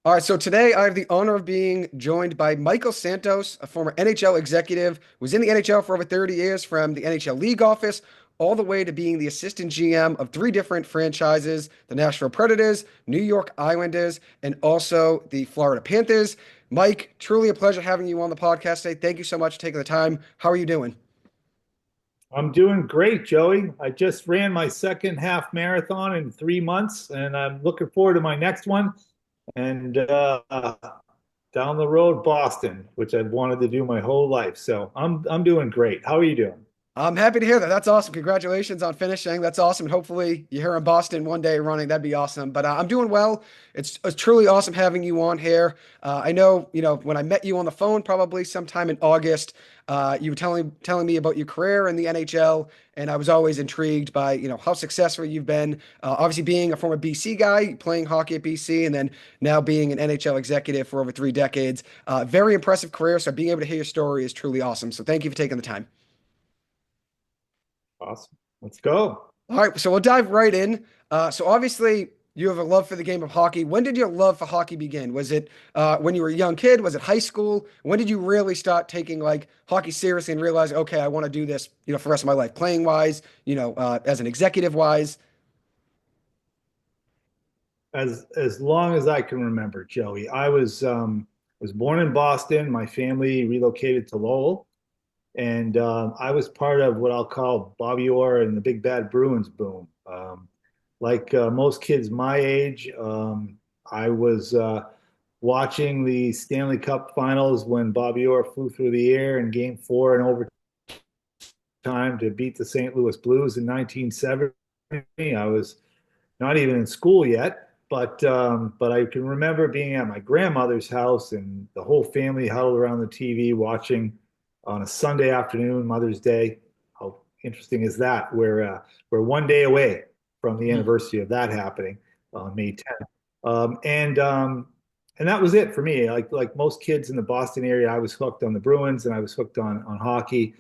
All right, so today I have the honor of being joined by Michael Santos, a former NHL executive, was in the NHL for over 30 years, from the NHL League office all the way to being the assistant GM of three different franchises, the Nashville Predators, New York Islanders, and also the Florida Panthers. Mike, truly a pleasure having you on the podcast today. Thank you so much for taking the time. How are you doing? I'm doing great, Joey. I just ran my second half marathon in 3 months, and I'm looking forward to my next one. And down the road, Boston, which I've wanted to do my whole life. So I'm doing great. How are you doing? I'm happy to hear that. That's awesome. Congratulations on finishing. That's awesome. And hopefully you're here in Boston one day running. That'd be awesome. But I'm doing well. It's truly awesome having you on here. I know, when I met you on the phone, probably sometime in August, you were telling me about your career in the NHL, and I was always intrigued by, how successful you've been. Obviously being a former BC guy, playing hockey at BC, and then now being an NHL executive for over 3 decades. Very impressive career. So being able to hear your story is truly awesome. So thank you for taking the time. Awesome. Let's go. All right, so we'll dive right in. So obviously, you have a love for the game of hockey. When did your love for hockey begin? Was it when you were a young kid? Was it high school? When did you really start taking like hockey seriously and realize, okay, I want to do this, for the rest of my life, playing wise, as an executive wise? As long as I can remember, Joey, I was born in Boston. My family relocated to Lowell, and I was part of what I'll call Bobby Orr and the Big Bad Bruins boom. Like most kids my age, I was watching the Stanley Cup Finals when Bobby Orr flew through the air in Game 4 in overtime to beat the St. Louis Blues in 1970. I was not even in school yet, but I can remember being at my grandmother's house and the whole family huddled around the TV watching on a Sunday afternoon, Mother's Day. How interesting is that? We're one day away from the Mhm. anniversary of that happening on May 10th, and that was it for me. Like most kids in the Boston area, I was hooked on the Bruins and I was hooked on hockey.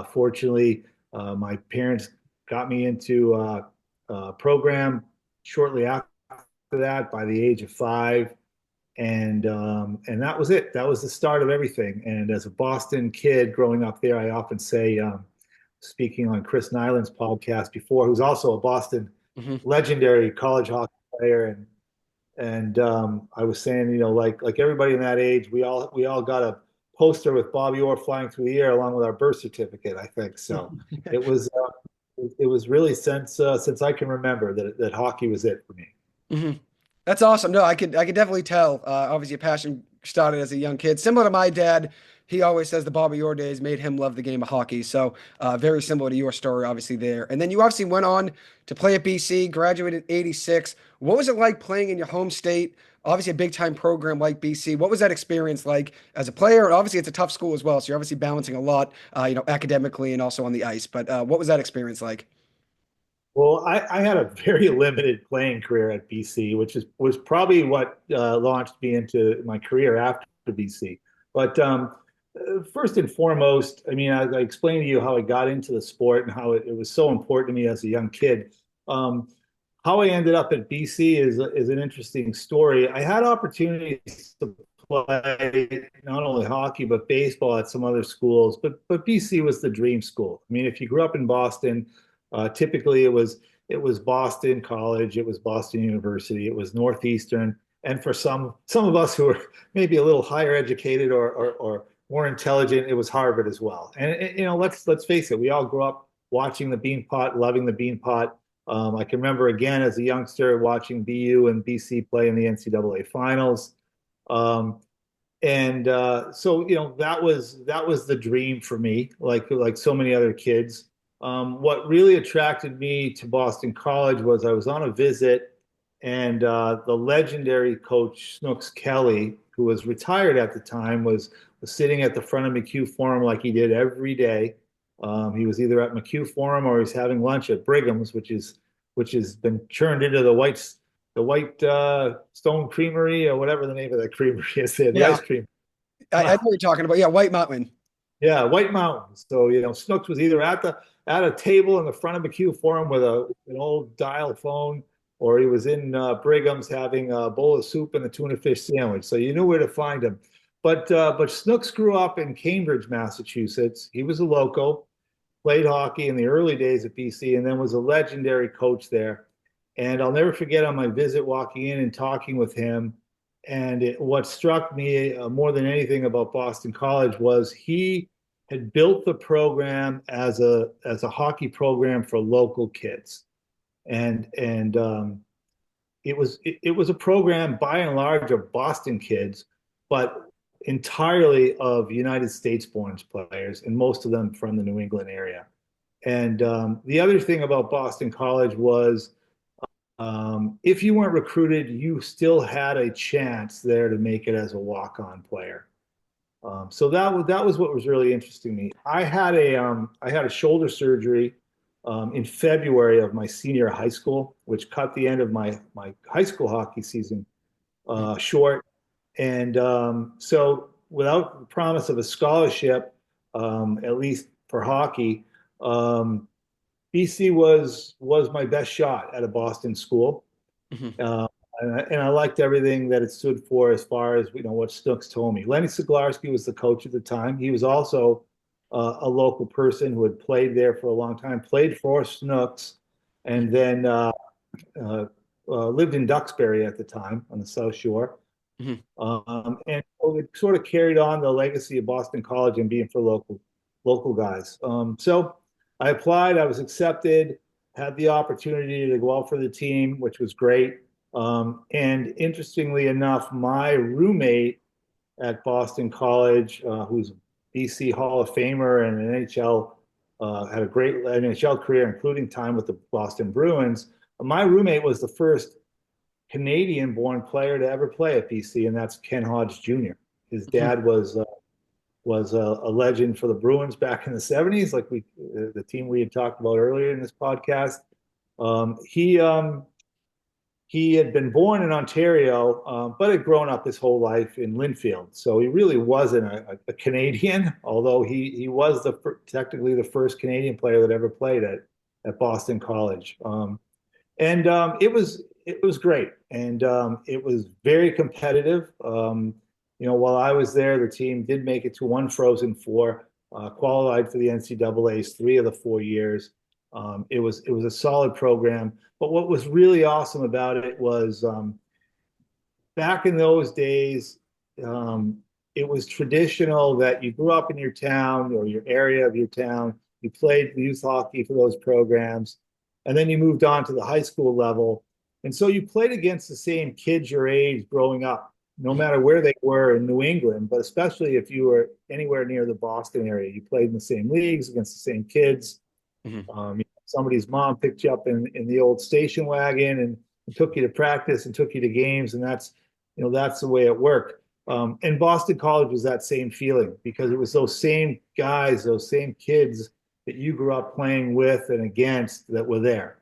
Fortunately, my parents got me into a program shortly after that by the age of 5, and that was it. That was the start of everything. And as a Boston kid growing up there, I often say, speaking on Chris Nyland's podcast before, who's also a Boston Mhm. legendary college hockey player, and I was saying, like everybody in that age, we all got a poster with Bobby Orr flying through the air along with our birth certificate, I think. So it was really since I can remember that hockey was it for me. Mhm. That's awesome. No, I could definitely tell. Obviously, a passion started as a young kid. Similar to my dad, he always says the Bobby Orr days made him love the game of hockey. So very similar to your story, obviously there. And then you obviously went on to play at BC, graduated in '86. What was it like playing in your home state? Obviously, a big time program like BC. What was that experience like as a player? And obviously, it's a tough school as well. So you're obviously balancing a lot, academically and also on the ice. But what was that experience like? Well, I had a very limited playing career at BC, which was probably what launched me into my career after BC. But first and foremost, I mean, I explained to you how I got into the sport and how it was so important to me as a young kid. Um, how I ended up at BC is an interesting story. I had opportunities to play not only hockey but baseball at some other schools, but BC was the dream school. I mean, if you grew up in Boston, typically it was Boston College, it was Boston University, it was Northeastern, and for some of us who were maybe a little higher educated or more intelligent, it was Harvard as well. And let's face it, we all grew up watching the Beanpot, loving the Beanpot. I can remember again as a youngster watching BU and BC play in the NCAA finals. Um, and that was the dream for me, like so many other kids. What really attracted me to Boston College was I was on a visit, and the legendary coach Snooks Kelly, who was retired at the time, was sitting at the front of McHugh Forum like he did every day. He was either at McHugh Forum or he's having lunch at Brigham's, which has been churned into the White Stone Creamery or whatever the name of that creamery is there, the Yeah, ice cream. I know what you're talking about. Yeah, White Mountain. Yeah, White Mountains. So Snooks was either at a table in the front of McHugh Forum with an old dial phone, or he was in Brigham's having a bowl of soup and a tuna fish sandwich. So you knew where to find him. But Snooks grew up in Cambridge, Massachusetts. He was a local, played hockey in the early days at BC, and then was a legendary coach there. And I'll never forget on my visit walking in and talking with him. And what struck me more than anything about Boston College was he had built the program as a hockey program for local kids, and it was a program by and large of Boston kids, but entirely of United States born players, and most of them from the New England area. And the other thing about Boston College was if you weren't recruited, you still had a chance there to make it as a walk-on player. So that was what was really interesting to me. I had a shoulder surgery in February of my senior high school, which cut the end of my high school hockey season short. And so, without the promise of a scholarship, at least for hockey, BC was my best shot at a Boston school. Mhm. Uh, and I liked everything that it stood for as far as what Snooks told me. Lenny Siglarski was the coach at the time. He was also a local person who had played there for a long time, played for Snooks, and then lived in Duxbury at the time on the South Shore. Mhm. And so it sort of carried on the legacy of Boston College and being for local guys. So I applied, I was accepted, had the opportunity to go out for the team, which was great. And interestingly enough, my roommate at Boston College, who's a BC Hall of Famer and an NHL, had a great NHL career, including time with the Boston Bruins. My roommate was the first Canadian-born player to ever play at BC, and that's Ken Hodge Jr. His Mhm. dad was a legend for the Bruins back in the '70s, like the team we had talked about earlier in this podcast. Um, he um, he had been born in Ontario, but had grown up his whole life in Linfield. So he really wasn't a Canadian, although he was technically the first Canadian player that ever played at Boston College. And it was great, and it was very competitive. While I was there, the team did make it to one Frozen Four, qualified for the NCAA's 3 of the 4 years. It was a solid program, but what was really awesome about it was back in those days, um, it was traditional that you grew up in your town or your area of your town, you played youth hockey for those programs, and then you moved on to the high school level. And so you played against the same kids your age growing up, no Mhm. matter where they were in New England, but especially if you were anywhere near the Boston area. You played in the same leagues against the same kids. Mhm. Somebody's mom picked you up in the old station wagon and took you to practice and took you to games, and that's the way it worked. And Boston College was that same feeling because it was those same guys, those same kids that you grew up playing with and against that were there.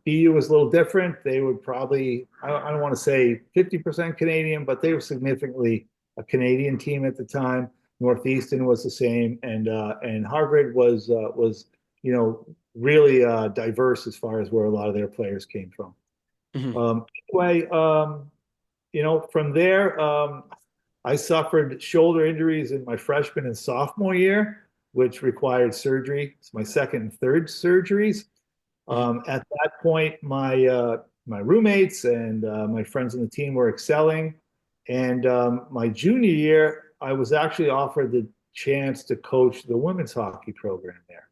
BU was a little different. They were probably, I don't want to say 50% Canadian, but they were significantly a Canadian team at the time. Northeastern was the same, and Harvard was really diverse as far as where a lot of their players came from. Mhm. Anyway, from there, I suffered shoulder injuries in my freshman and sophomore year, which required surgery. It's my second and third surgeries. Mhm. At that point, my roommates and my friends on the team were excelling, and my junior year, I was actually offered the chance to coach the women's hockey program there,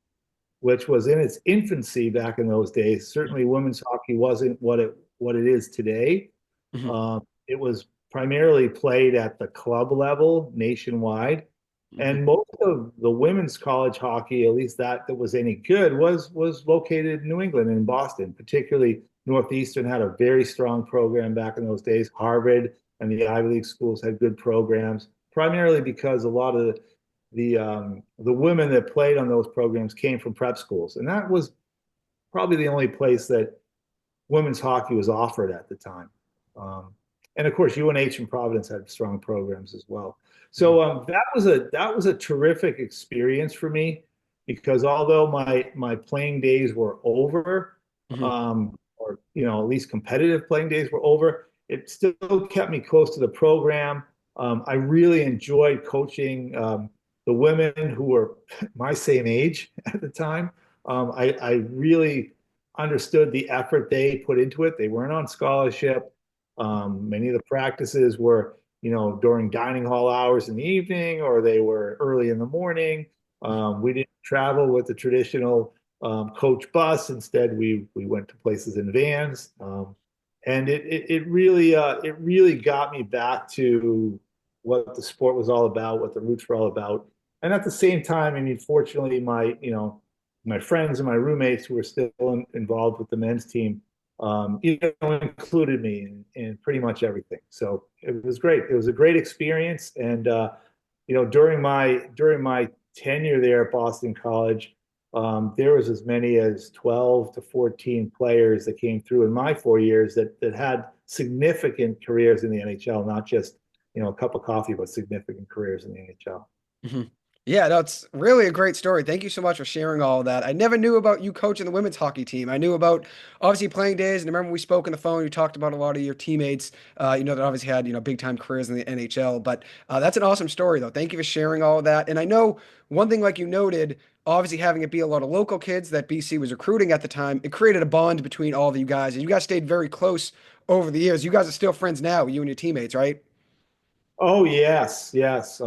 which was in its infancy back in those days. Certainly, women's hockey wasn't what it is today. Mhm. It was primarily played at the club level nationwide, Mhm. and most of the women's college hockey, at least that was any good, was located in New England and in Boston. Particularly, Northeastern had a very strong program back in those days. Harvard and the Ivy League schools had good programs, primarily because a lot of the women that played on those programs came from prep schools, and that was probably the only place that women's hockey was offered at the time. Um, and of course, UNH and Providence had strong programs as well. Mhm. So that was a terrific experience for me because although my playing days were over, Mhm. or or at least competitive playing days were over, it still kept me close to the program. I really enjoyed coaching the women who were my same age at the time. I really understood the effort they put into it. They weren't on scholarship. Many of the practices were, during dining hall hours in the evening, or they were early in the morning. We didn't travel with the traditional coach bus. Instead, we went to places in vans, and it really got me back to what the sport was all about, what the roots were all about. And at the same time, I mean, fortunately, my friends and my roommates who were still involved with the men's team, included me in pretty much everything. So it was great. It was a great experience, and during my tenure there at Boston College, there was as many as 12 to 14 players that came through in my 4 years that had significant careers in the NHL, not just a cup of coffee, but significant careers in the NHL. Mhm. Yeah, that's really a great story. Thank you so much for sharing all of that. I never knew about you coaching the women's hockey team. I knew about obviously playing days, and I remember we spoke on the phone. You talked about a lot of your teammates, that obviously had big time careers in the NHL. But that's an awesome story, though. Thank you for sharing all of that. And I know one thing, like you noted, obviously having it be a lot of local kids that BC was recruiting at the time, it created a bond between all of you guys, and you guys stayed very close over the years. You guys are still friends now, you and your teammates, right? Oh yes, yes.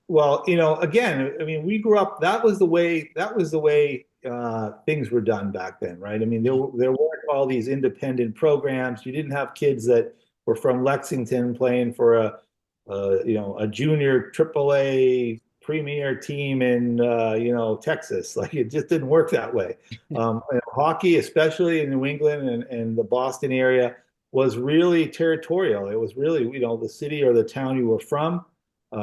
Well, again, I mean, we grew up. That was the way things were done back then, right? I mean, there weren't all these independent programs. You didn't have kids that were from Lexington playing for a junior AAA premier team in Texas. Like it just didn't work that way. Hockey, especially in New England and the Boston area, was really territorial. It was really the city or the town you were from.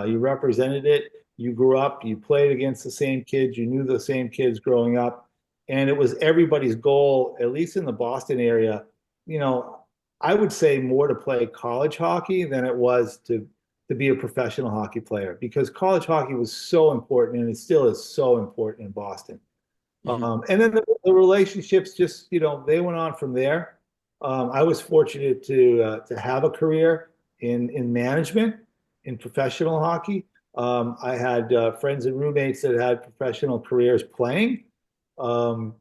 You represented it. You grew up. You played against the same kids. You knew the same kids growing up, and it was everybody's goal, at least in the Boston area. You know, I would say more to play college hockey than it was to be a professional hockey player because college hockey was so important, and it still is so important in Boston. Mhm. And then the relationships just they went on from there. I was fortunate to have a career in management in professional hockey. I had friends and roommates that had professional careers playing, um,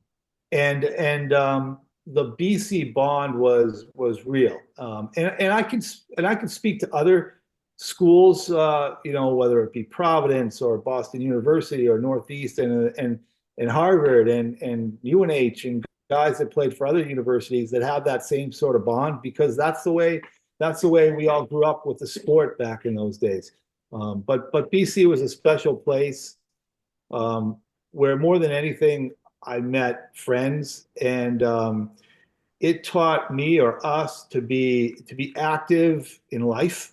and the BC bond was real. And I could speak to other schools, whether it be Providence or Boston University or Northeast and Harvard and UNH and guys that played for other universities that have that same sort of bond because that's the way we all grew up with the sport back in those days. But BC was a special place where more than anything I met friends and it taught me or us to be active in life,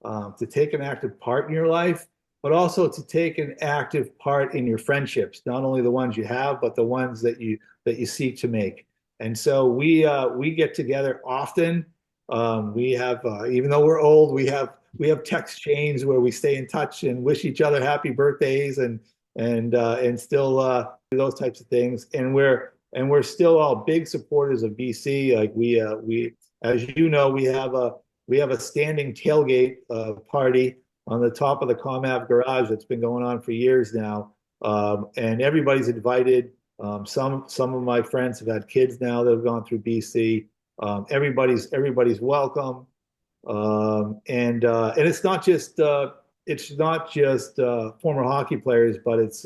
to take an active part in your life, but also to take an active part in your friendships, not only the ones you have, but the ones that you seek to make. And so we get together often. We have even though we're old, we have text chains where we stay in touch and wish each other happy birthdays and still do those types of things. And we're still all big supporters of BC. Like we as you know, we have a standing tailgate party on the top of the ComAv garage that's been going on for years now, and everybody's invited. Some of my friends have had kids now that have gone through BC. Everybody's welcome, and it's not just former hockey players, but it's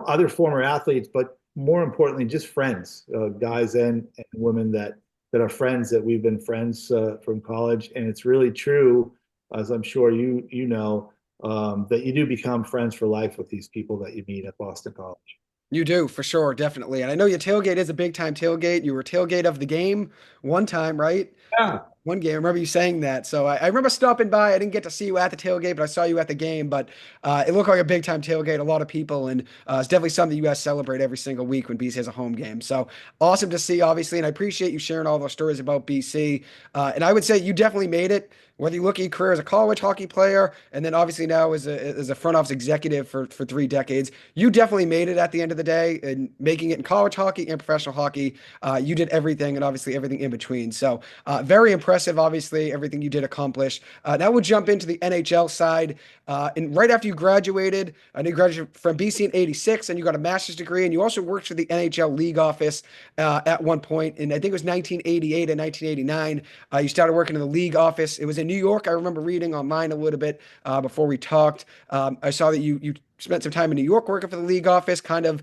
other former athletes, but more importantly, just friends, guys and women that are friends that we've been friends from college, and it's really true, as I'm sure you know, that you do become friends for life with these people that you meet at Boston College. You do, for sure, definitely. And I know your tailgate is a big time tailgate. You were tailgate of the game one time, right? Yeah, One game, I remember you saying that. So I remember stopping by. I didn't get to see you at the tailgate, but I saw you at the game. But it looked like a big time tailgate, a lot of people, and it's definitely something you guys celebrate every single week when BC has a home game. So awesome to see, obviously, and I appreciate you sharing all those stories about BC. And I would say you definitely made it. Whether you look at your career as a college hockey player, and then obviously now as a front office executive for 3 decades, you definitely made it at the end of the day. And making it in college hockey and professional hockey, you did everything, and obviously everything in between. So. Very impressive, obviously, everything you did accomplish. Now we'll jump into the NHL side. And right after you graduated, I know you graduated from BC in '86, and you got a master's degree, and you also worked for the NHL league office at one point. And I think it was 1988 and 1989. You started working in the league office. It was in New York. I remember reading online a little bit before we talked. I saw that you spent some time in New York working for the league office, kind of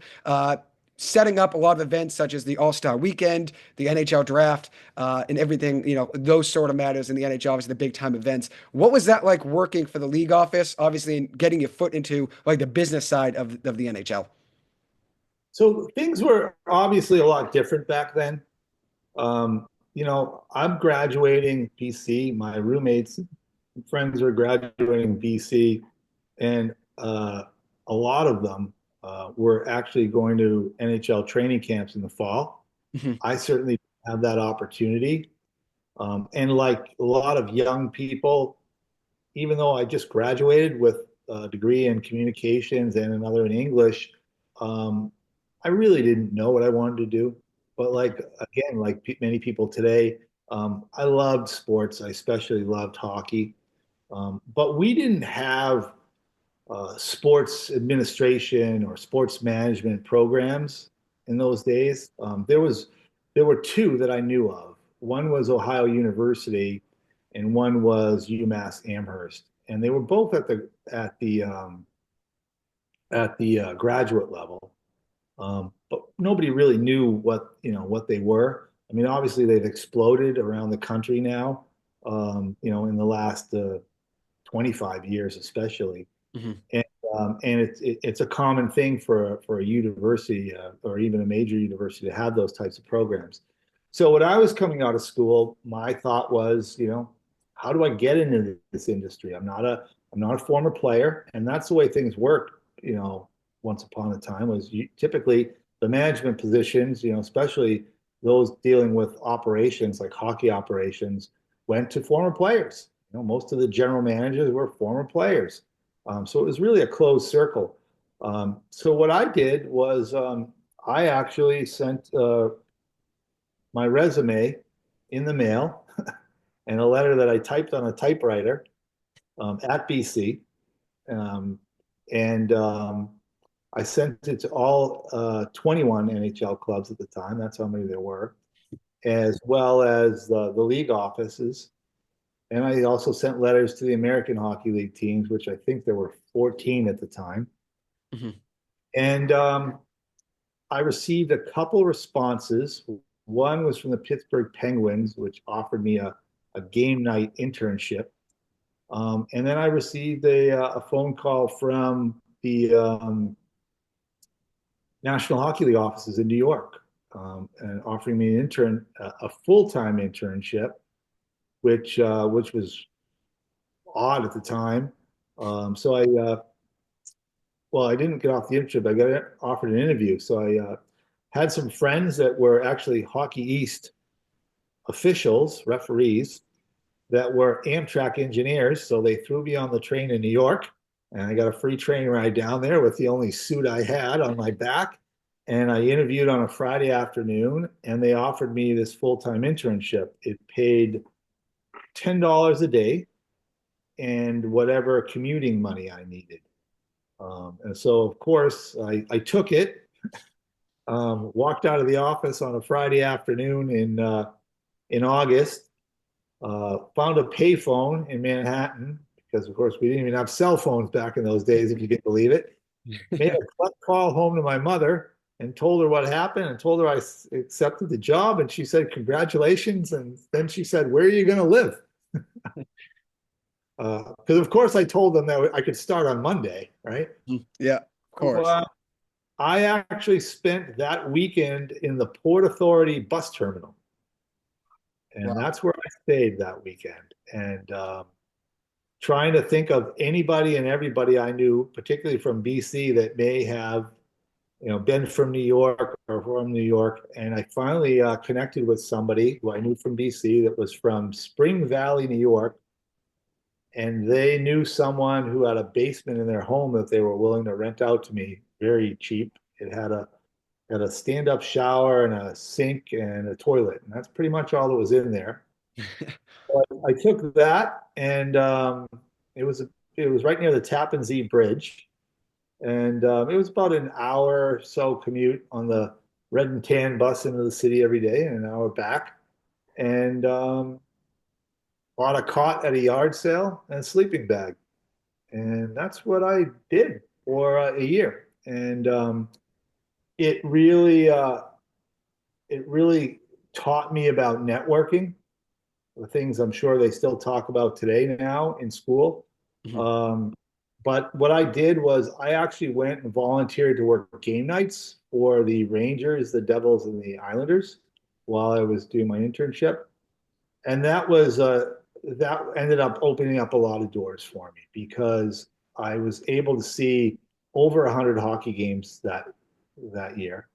setting up a lot of events such as the All-Star Weekend, the NHL Draft, and everything, those sort of matters in the NHL, obviously the big time events. What was that like working for the league office, obviously, and getting your foot into like the business side of the NHL? So things were obviously a lot different back then. I'm graduating BC. My roommates, friends are graduating BC, and a lot of them were actually going to NHL training camps in the fall. Mhm. I certainly have that opportunity. And like a lot of young people, even though I just graduated with a degree in communications and another in English, um, I really didn't know what I wanted to do. But like again, like many people today, I loved sports. I especially loved hockey. But we didn't have sports administration or sports management programs in those days. There were two that I knew of. One was Ohio University, and one was UMass Amherst, and they were both at the graduate level. But nobody really knew what they were. I mean, obviously they've exploded around the country now. In the last 25 years, especially. Mhm. And it's a common thing for a university or even a major university to have those types of programs. So when I was coming out of school, my thought was, how do I get into this industry? I'm not a former player, and that's the way things worked. Once upon a time was typically the management positions, especially those dealing with operations like hockey operations, went to former players. Most of the general managers were former players. So it was really a closed circle. So what I did was I actually sent my resume in the mail and a letter that I typed on a typewriter at BC. Um, and I sent it to all 21 NHL clubs at the time. That's how many there were, as well as the league offices. And I also sent letters to the American Hockey League teams, which I think there were 14 at the time. Mhm. And I received a couple responses. One was from the Pittsburgh Penguins, which offered me a game night internship. And then I received a phone call from the National Hockey League offices in New York, and offering me a full-time internship, which was odd at the time. So I didn't get off the internship. I got offered an interview. So I had some friends that were actually Hockey East officials, referees, that were Amtrak engineers. So they threw me on the train in New York, and I got a free train ride down there with the only suit I had on my back. And I interviewed on a Friday afternoon, and they offered me this full-time internship. It paid $10 a day and whatever commuting money I needed. And so, of course, I took it, walked out of the office on a Friday afternoon in August, found a payphone in Manhattan because, of course, we didn't even have cell phones back in those days, if you can believe it. Made a call home to my mother and told her what happened and told her I accepted the job. And she said, "Congratulations." And then she said, "Where are you going to live?" Because, of course, I told them that I could start on Monday, right? Yeah, of So, course. I actually spent that weekend in the Port Authority bus terminal. And Wow. that's where I stayed that weekend. And trying to think of anybody and everybody I knew, particularly from BC, that may have, been from New York or from New York. And I finally connected with somebody who I knew from BC that was from Spring Valley, New York. And they knew someone who had a basement in their home that they were willing to rent out to me very cheap. It had a stand-up shower and a sink and a toilet, and that's pretty much all that was in there. But I took that, and it was it was right near the Tappan Zee Bridge, and it was about an hour or so commute on the red and tan bus into the city every day, and an hour back. And bought a cot at a yard sale and a sleeping bag, and that's what I did for a year. And it really it really taught me about networking, the things I'm sure they still talk about today now in school. Mhm. Um, but what I did was I actually went and volunteered to work game nights for the Rangers, the Devils, and the Islanders while I was doing my internship. And that ended up opening up a lot of doors for me because I was able to see over 100 hockey games that year.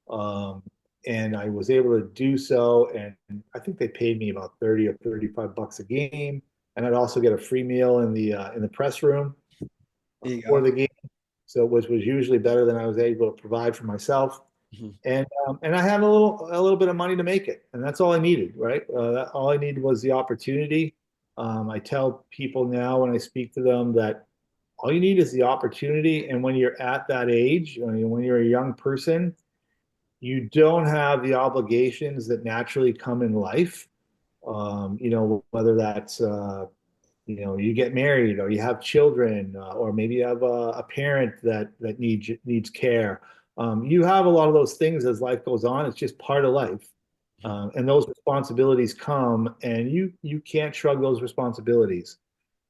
Um, and I was able to do so. And I think they paid me about 30 or 35 bucks a game. And I'd also get a free meal in the press room There you for go. the game. So which was usually better than I was able to provide for myself. Mhm. And I had a little bit of money to make it, and that's all I needed, right? All I needed was the opportunity. I tell people now when I speak to them that all you need is the opportunity, and when you're at that age, I mean, when you're a young person, you don't have the obligations that naturally come in life. Whether that's you get married or you have children, or maybe you have a parent that needs care. You have a lot of those things as life goes on. It's just part of life. Mhm. And those responsibilities come, and you can't shrug those responsibilities.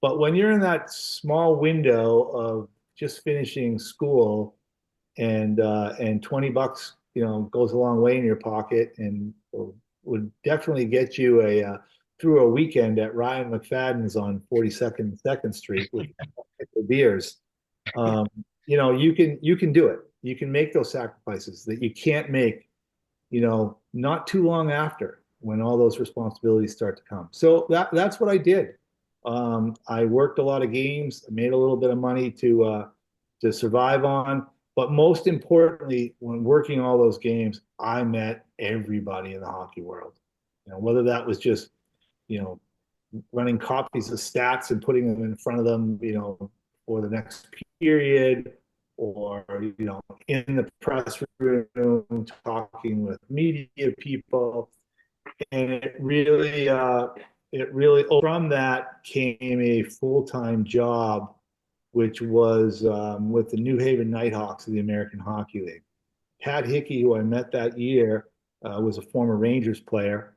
But when you're in that small window of just finishing school, and 20 bucks, goes a long way in your pocket, and would definitely get you a through a weekend at Ryan McFadden's on 42nd Second Street with beers. Um, you can do it. You can make those sacrifices that you can't make, not too long after when all those responsibilities start to come. So that's what I did. I worked a lot of games, made a little bit of money to survive on. But most importantly, when working all those games, I met everybody in the hockey world. Whether that was just, you know, running copies of stats and putting them in front of them, for the next period, or, in the press room talking with media people. And it really, from that came a full-time job, which was with the New Haven Nighthawks of the American Hockey League. Pat Hickey, who I met that year, was a former Rangers player,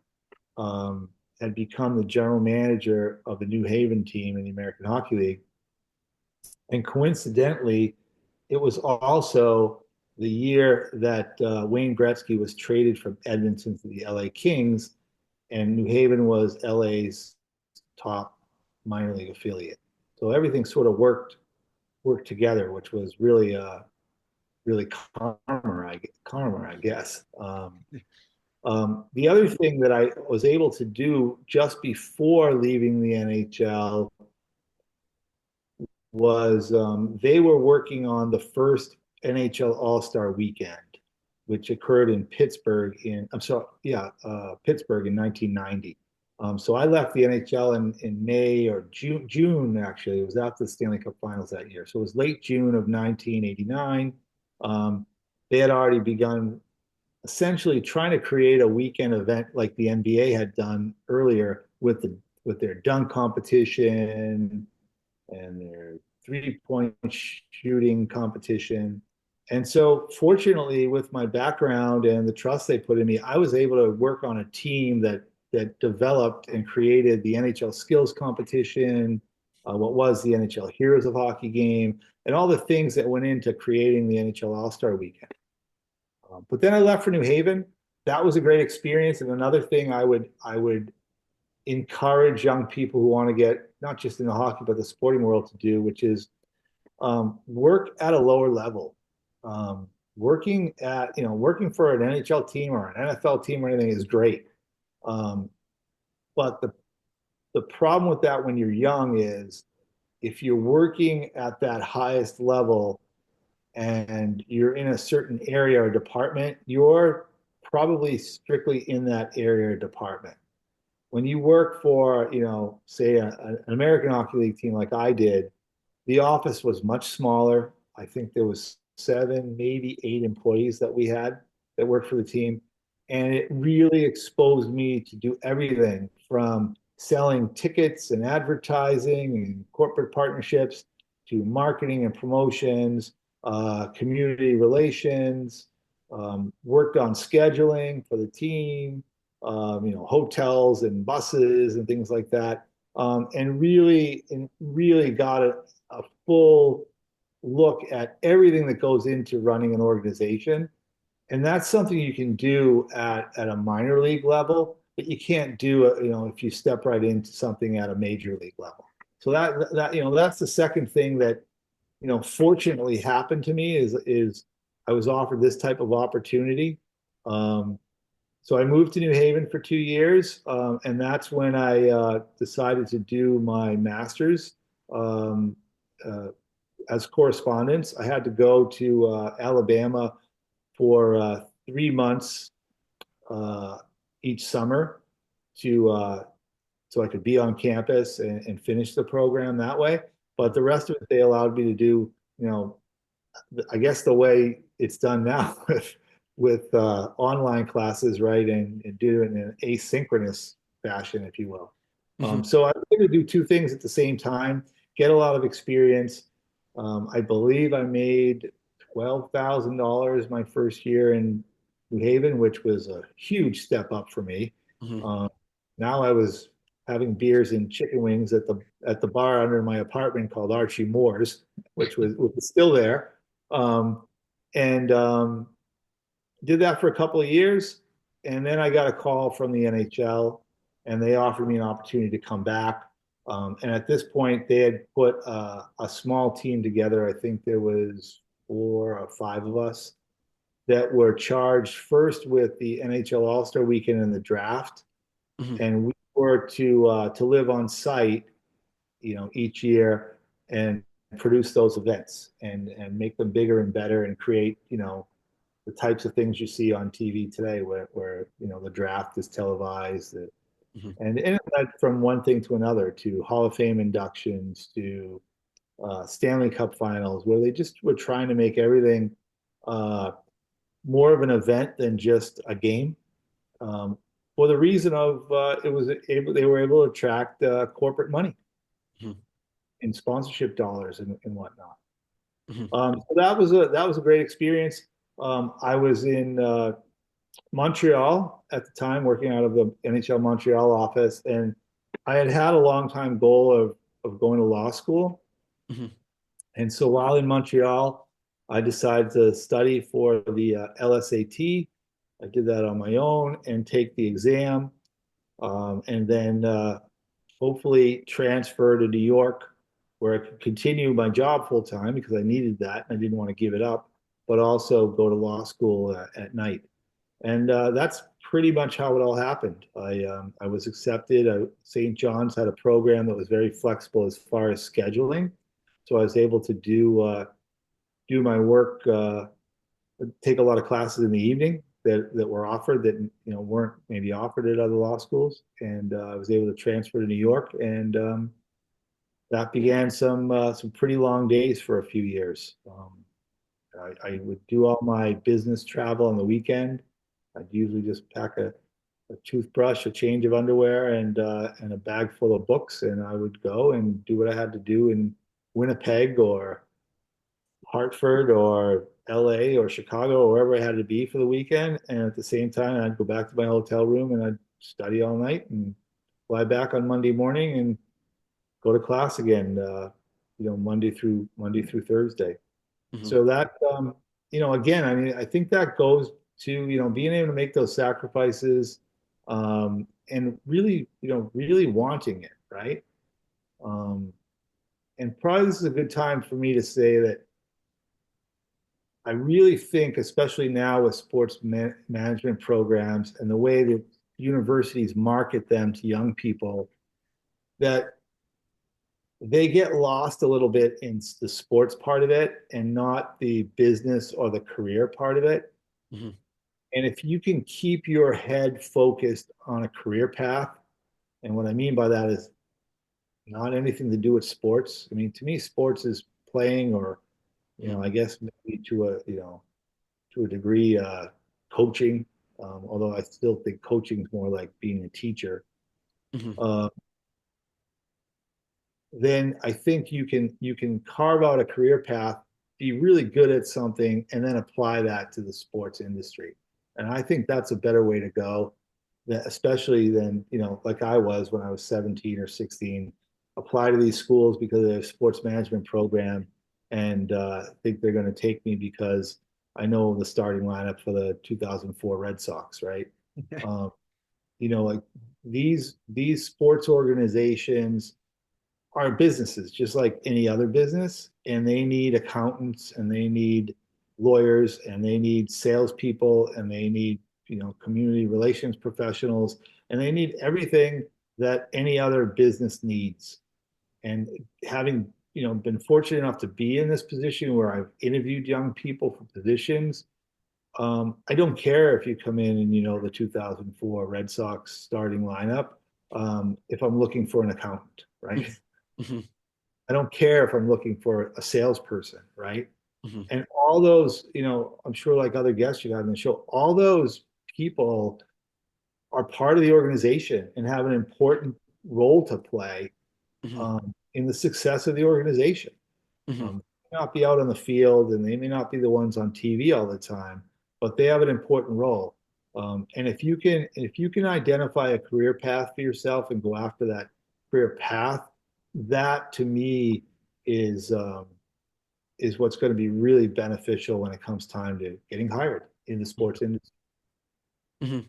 um, had become the general manager of the New Haven team in the American Hockey League. And coincidentally, it was also the year that Wayne Gretzky was traded from Edmonton to the LA Kings, and New Haven was LA's top minor league affiliate. So everything sort of worked together, which was really karma, I guess. The other thing that I was able to do just before leaving the NHL was they were working on the first NHL All-Star Weekend, which occurred in Pittsburgh Pittsburgh in 1990. So I left the NHL in May or June, actually. It was after the Stanley Cup Finals that year. So it was late June of 1989. Um, they had already begun essentially trying to create a weekend event like the NBA had done earlier with their dunk competition and their 3-point shooting competition. And so, fortunately, with my background and the trust they put in me, I was able to work on a team that developed and created the NHL skills competition, what was the NHL Heroes of Hockey game, and all the things that went into creating the NHL All Star Weekend. But then I left for New Haven. that was a great experience. And another thing I would encourage young people who want to get not just in the hockey but the sporting world to do, which is work at a lower level. Working for an NHL team or an NFL team or anything is great. Um, but the problem with that when you're young is if you're working at that highest level and you're in a certain area or department, you're probably strictly in that area or department. When you work for, say an American Hockey League team like I did, the office was much smaller. I think there was 7, maybe 8 employees that we had that worked for the team. And it really exposed me to do everything from selling tickets and advertising and corporate partnerships to marketing and promotions, community relations, worked on scheduling for the team, hotels and buses and things like that. And really got a full look at everything that goes into running an organization. And that's something you can do at a minor league level, but you can't do it, if you step right into something at a major league level. So that's the second thing that, fortunately happened to me is I was offered this type of opportunity. So I moved to New Haven for 2 years, and that's when I decided to do my master's. Um, uh, as correspondence. I had to go to Alabama for 3 months uh, each summer to so I could be on campus and finish the program that way. But the rest of it, they allowed me to do, I guess the way it's done now with online classes, right, and do it in an asynchronous fashion, if you will. Mhm. So I was able to do two things at the same time, get a lot of experience. I believe I made $12,000 my first year in New Haven, which was a huge step up for me. Mhm. Um, Now I was having beers and chicken wings at the bar under my apartment called Archie Moore's, which was still there, and did that for a couple of years, and then I got a call from the NHL, and they offered me an opportunity to come back. And at this point, they had put a small team together. I think there was 4 or 5 of us that were charged first with the NHL All-Star Weekend and the draft, Mhm. and we were to live on site, each year and produce those events and make them bigger and better and create, the types of things you see on TV today, where the draft is televised, Mhm. and it led from one thing to another to Hall of Fame inductions to Stanley Cup Finals, where they just were trying to make everything uh, more of an event than just a game. Um, for the reason of they were able to attract corporate money Mhm. and sponsorship dollars and whatnot. Mhm. So that was a great experience. I was in Montreal at the time, working out of the NHL Montreal office, and I had had a long time goal of going to law school. Mhm. And so while in Montreal, I decided to study for the LSAT. I did that on my own and take the exam, and then hopefully transfer to New York, where I could continue my job full time because I needed that and I didn't want to give it up, but also go to law school at night. And that's pretty much how it all happened. I was accepted. St. John's had a program that was very flexible as far as scheduling, so I was able to do my work, take a lot of classes in the evening that were offered that weren't maybe offered at other law schools, and I was able to transfer to New York, and that began some pretty long days for a few years. I would do all my business travel on the weekend. I'd usually just pack a toothbrush, a change of underwear, and a bag full of books, and I would go and do what I had to do in Winnipeg or Hartford or LA or Chicago or wherever I had to be for the weekend. And at the same time, I'd go back to my hotel room and I'd study all night and fly back on Monday morning and go to class again, Monday through Thursday. Mhm. So that, again, I mean, I think that goes to, being able to make those sacrifices, and really, really wanting it, right? Um, and probably this is a good time for me to say that I really think, especially now with sports management programs and the way that universities market them to young people, that they get lost a little bit in the sports part of it and not the business or the career part of it. Mhm. And if you can keep your head focused on a career path, and what I mean by that is not anything to do with sports. I mean, to me, sports is playing, or, Mhm. I guess maybe to a degree, coaching. Although I still think coaching is more like being a teacher. Mhm. Uh, then I think you can carve out a career path, be really good at something, and then apply that to the sports industry. And I think that's a better way to go, that especially than, like I was when I was 17 or 16, apply to these schools because of their sports management program, and think they're going to take me because I know the starting lineup for the 2004 Red Sox, right? Um, like these sports organizations are businesses just like any other business, and they need accountants, and they need lawyers, and they need salespeople, and they need, community relations professionals, and they need everything that any other business needs. And having, been fortunate enough to be in this position where I've interviewed young people for positions, I don't care if you come in and the 2004 Red Sox starting lineup, if I'm looking for an accountant, right? Mhm. Mhm. I don't care if I'm looking for a salesperson, right? Mhm. And all those, I'm sure like other guests you got on the show, all those people are part of the organization and have an important role to play, Mhm. in the success of the organization. Mhm. They may not be out on the field, and they may not be the ones on TV all the time, but they have an important role. And if you can identify a career path for yourself and go after that career path, that to me is um, is what's going to be really beneficial when it comes time to getting hired in the Mhm. sports industry. Mhm.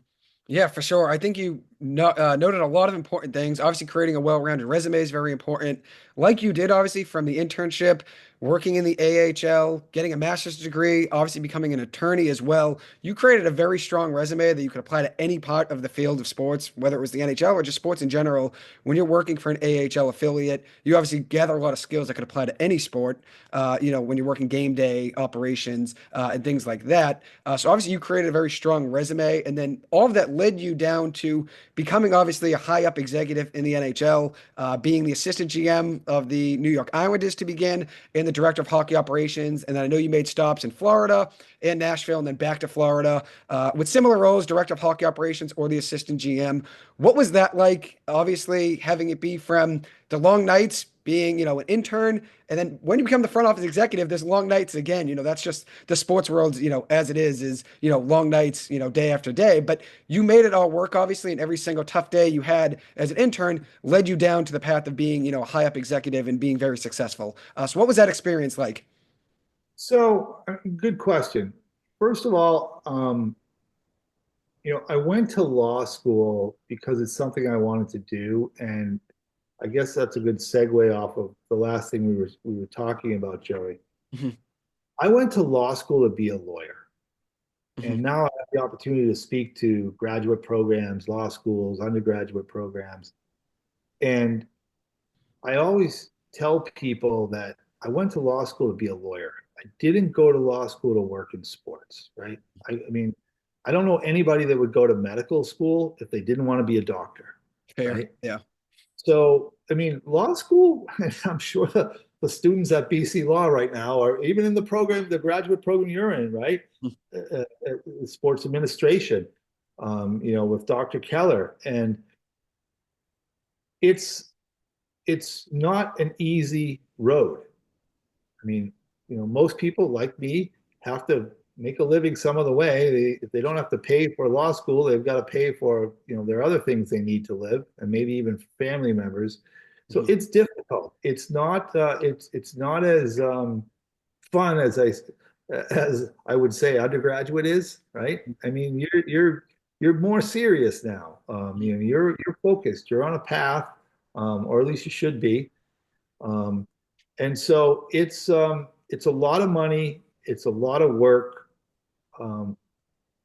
Yeah, for sure. I think you noted a lot of important things. Obviously, creating a well-rounded resume is very important. Like you did, obviously, from the internship, working in the AHL, getting a master's degree, obviously becoming an attorney as well. You created a very strong resume that you could apply to any part of the field of sports, whether it was the NHL or just sports in general. When you're working for an AHL affiliate, you obviously gather a lot of skills that could apply to any sport. When you're working game day operations and things like that. So obviously you created a very strong resume, and then all of that led you down to becoming obviously a high up executive in the NHL, being the assistant GM of the New York Islanders to begin, and the director of hockey operations. And then I know you made stops in Florida and Nashville, and then back to Florida with similar roles, director of hockey operations or the assistant GM. What was that like? Obviously, having it be from the long nights, being an intern, and then when you become the front office executive, there's long nights again. That's just the sports world, as it is long nights, day after day. But you made it all work, obviously, and every single tough day you had as an intern led you down to the path of being, a high up executive and being very successful. So what was that experience like? So, good question. First of all, I went to law school because it's something I wanted to do, and I guess that's a good segue off of the last thing we were talking about, Joey. Mhm. I went to law school to be a lawyer, Mhm. and now I have the opportunity to speak to graduate programs, law schools, undergraduate programs, and I always tell people that I went to law school to be a lawyer. I didn't go to law school to work in sports, right? I mean, I don't know anybody that would go to medical school if they didn't want to be a doctor, Fair. right? Yeah. So, I mean, law school, I'm sure the students at BC Law right now, or even in the program, the graduate program you're in, right? Sports administration, with Dr. Keller. And it's it's not an easy road. I mean, most people like me have to make a living some other way. If they don't have to pay for law school, they've got to pay for, their other things they need to live, and maybe even family members. So Mhm. it's difficult. It's not as fun as as I would say undergraduate is, right? I mean, you're more serious now. You're focused. You're on a path, or at least you should be. Um, and so it's a lot of money. It's a lot of work um,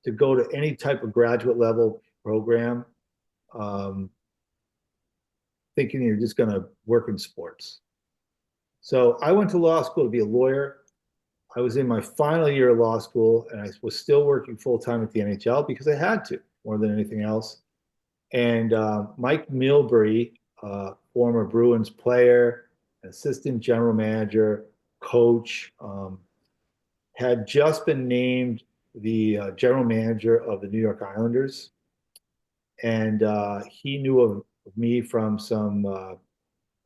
to go to any type of graduate level program, um, thinking you're just going to work in sports. So I went to law school to be a lawyer. I was in my final year of law school, and I was still working full time at the NHL because I had to more than anything else. And Mike Milbury, former Bruins player, assistant general manager, coach, had just been named the general manager of the New York Islanders. And he knew of me from some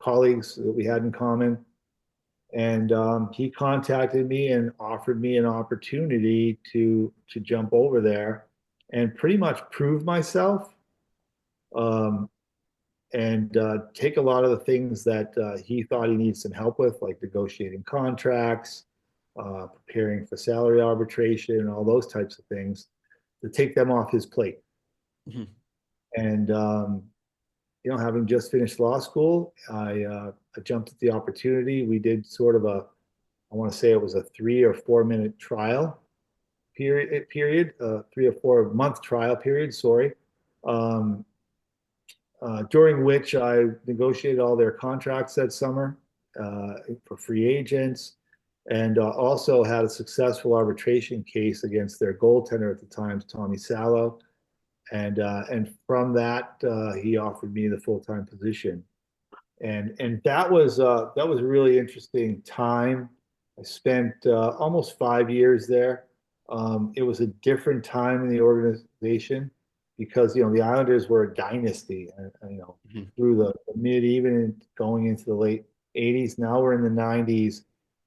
colleagues that we had in common. And he contacted me and offered me an opportunity to jump over there and pretty much prove myself. Um, and take a lot of the things that he thought he needs some help with, like negotiating contracts, preparing for salary arbitration, and all those types of things, to take them off his plate. Mhm. And having just finished law school, I jumped at the opportunity. We did sort of I want to say it was a 3 or 4 minute trial period, 3 or 4 month trial period. Sorry. Um, during which I negotiated all their contracts that summer for free agents, and also had a successful arbitration case against their goaltender at the time, Tommy Salo. And from that, he offered me the full time position, and that was a really interesting time. I spent almost 5 years there. It was a different time in the organization because the Islanders were a dynasty, Mhm. through the mid even going into the late '80s. Now we're in the '90s,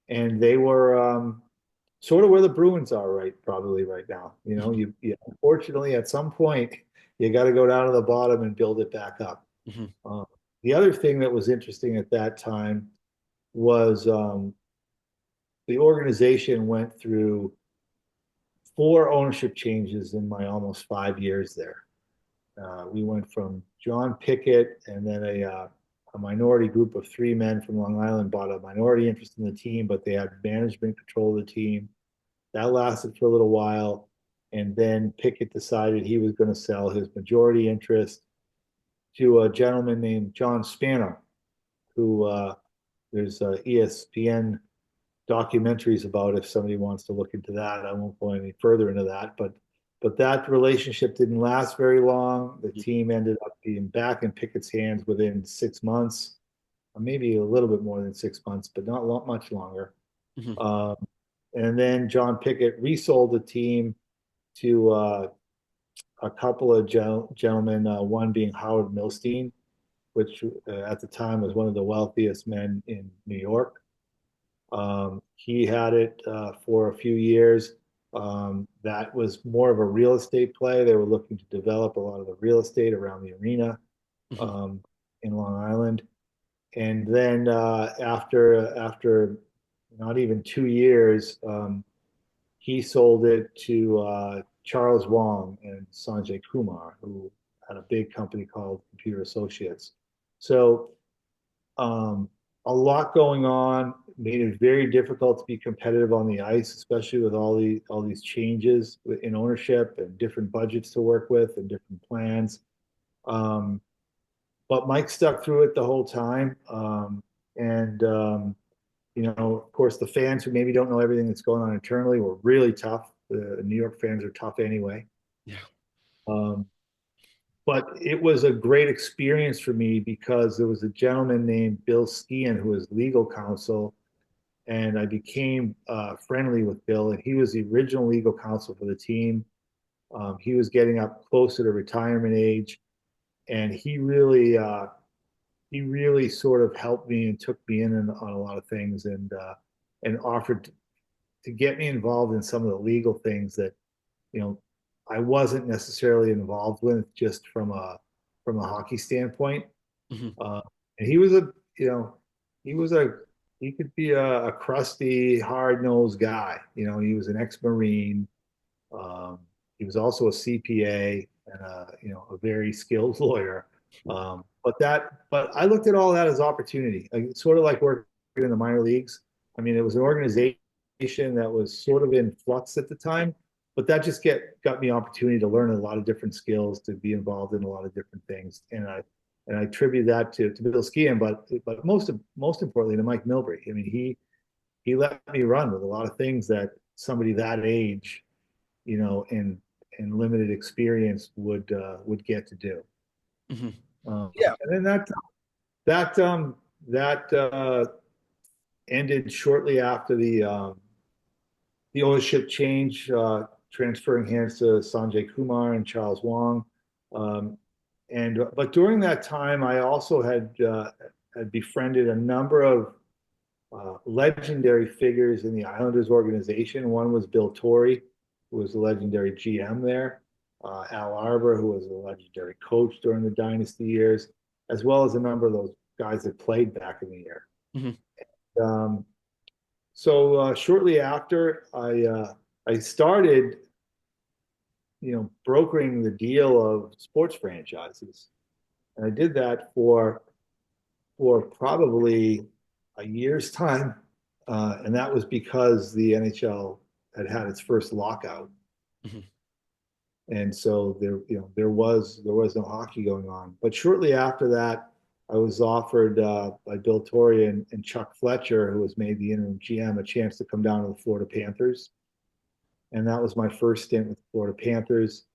and they were sort of where the Bruins are probably right now. Mhm. You unfortunately at some point you got to go down to the bottom and build it back up. Mhm. Um, the other thing that was interesting at that time was the organization went through 4 ownership changes in my almost 5 years there. We went from John Pickett, and then a minority group of 3 men from Long Island bought a minority interest in the team, but they had management control of the team. That lasted for a little while. And then Pickett decided he was going to sell his majority interest to a gentleman named John Spano, who there's ESPN documentaries about if somebody wants to look into that. I won't go any further into that, but that relationship didn't last very long. The team ended up being back in Pickett's hands within 6 months, or maybe a little bit more than 6 months, but not much longer. Mhm. Um, and then John Pickett resold the team to a couple of gentlemen, one being Howard Milstein, which at the time was one of the wealthiest men in New York. He had it for a few years. That was more of a real estate play. They were looking to develop a lot of the real estate around the arena Mhm. um, in Long Island. And then after not even 2 years, he sold it to Charles Wong and Sanjay Kumar, who had a big company called Computer Associates. So um, a lot going on, made it very difficult to be competitive on the ice, especially with all these changes in ownership and different budgets to work with and different plans. Um, but Mike stuck through it the whole time, and of course, the fans who maybe don't know everything that's going on internally were really tough. The New York fans are tough anyway. Yeah. Um, but it was a great experience for me because there was a gentleman named Bill Skian who was legal counsel, and I became friendly with Bill, and he was the original legal counsel for the team. He was getting up closer to retirement age, and he really sort of helped me and took me in on a lot of things, and offered to get me involved in some of the legal things that you know I wasn't necessarily involved with just from a hockey standpoint. Mhm. Uh, and he was a you know he was a a crusty, hard-nosed guy. He was an ex-Marine. Um, he was also a CPA and a very skilled lawyer. But I looked at all that as opportunity. Like, it's sort of like working in the minor leagues. I mean, it was an organization that was sort of in flux at the time, but that just got me opportunity to learn a lot of different skills, to be involved in a lot of different things, and I attribute that to Bill Skian, but most importantly to Mike Milbury. I mean, he let me run with a lot of things that somebody that age, and limited experience would get to do. Mhm. Um, Yeah. and then that ended shortly after the ownership change, transferring hands to Sanjay Kumar and Charles Wong. Um, but during that time, I also had befriended a number of legendary figures in the Islanders organization. One was Bill Torrey, who was a legendary GM there, Al Arbor, who was a legendary coach during the dynasty years, as well as a number of those guys that played back in the year. Mhm. Um, so shortly after, I started, brokering the deal of sports franchises, and I did that for probably a year's time, and that was because the NHL had its first lockout, Mhm. and so there was no hockey going on. But shortly after that, I was offered by Bill Torrey and Chuck Fletcher, who was made the interim GM, a chance to come down to the Florida Panthers, and that was my first stint with the Florida Panthers.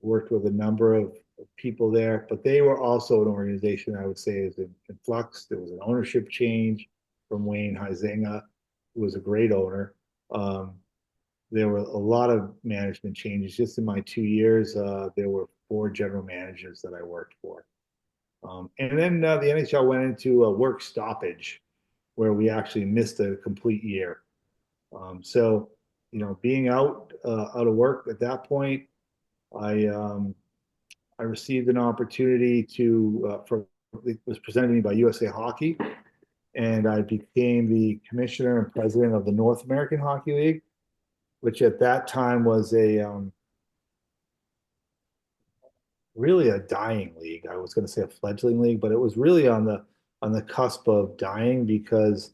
Worked with a number of people there, but they were also an organization I would say is in flux. There was an ownership change from Wayne Huizenga, who was a great owner. Um, there were a lot of management changes. Just in my 2 years, there were four general managers that I worked for. And then the NHL went into a work stoppage where we actually missed a complete year. So, being out of work at that point, I um, I received an opportunity it was presented to me by USA Hockey, and I became the commissioner and president of the North American Hockey League, which at that time was really a dying league. I was going to say a fledgling league, but it was really on the cusp of dying because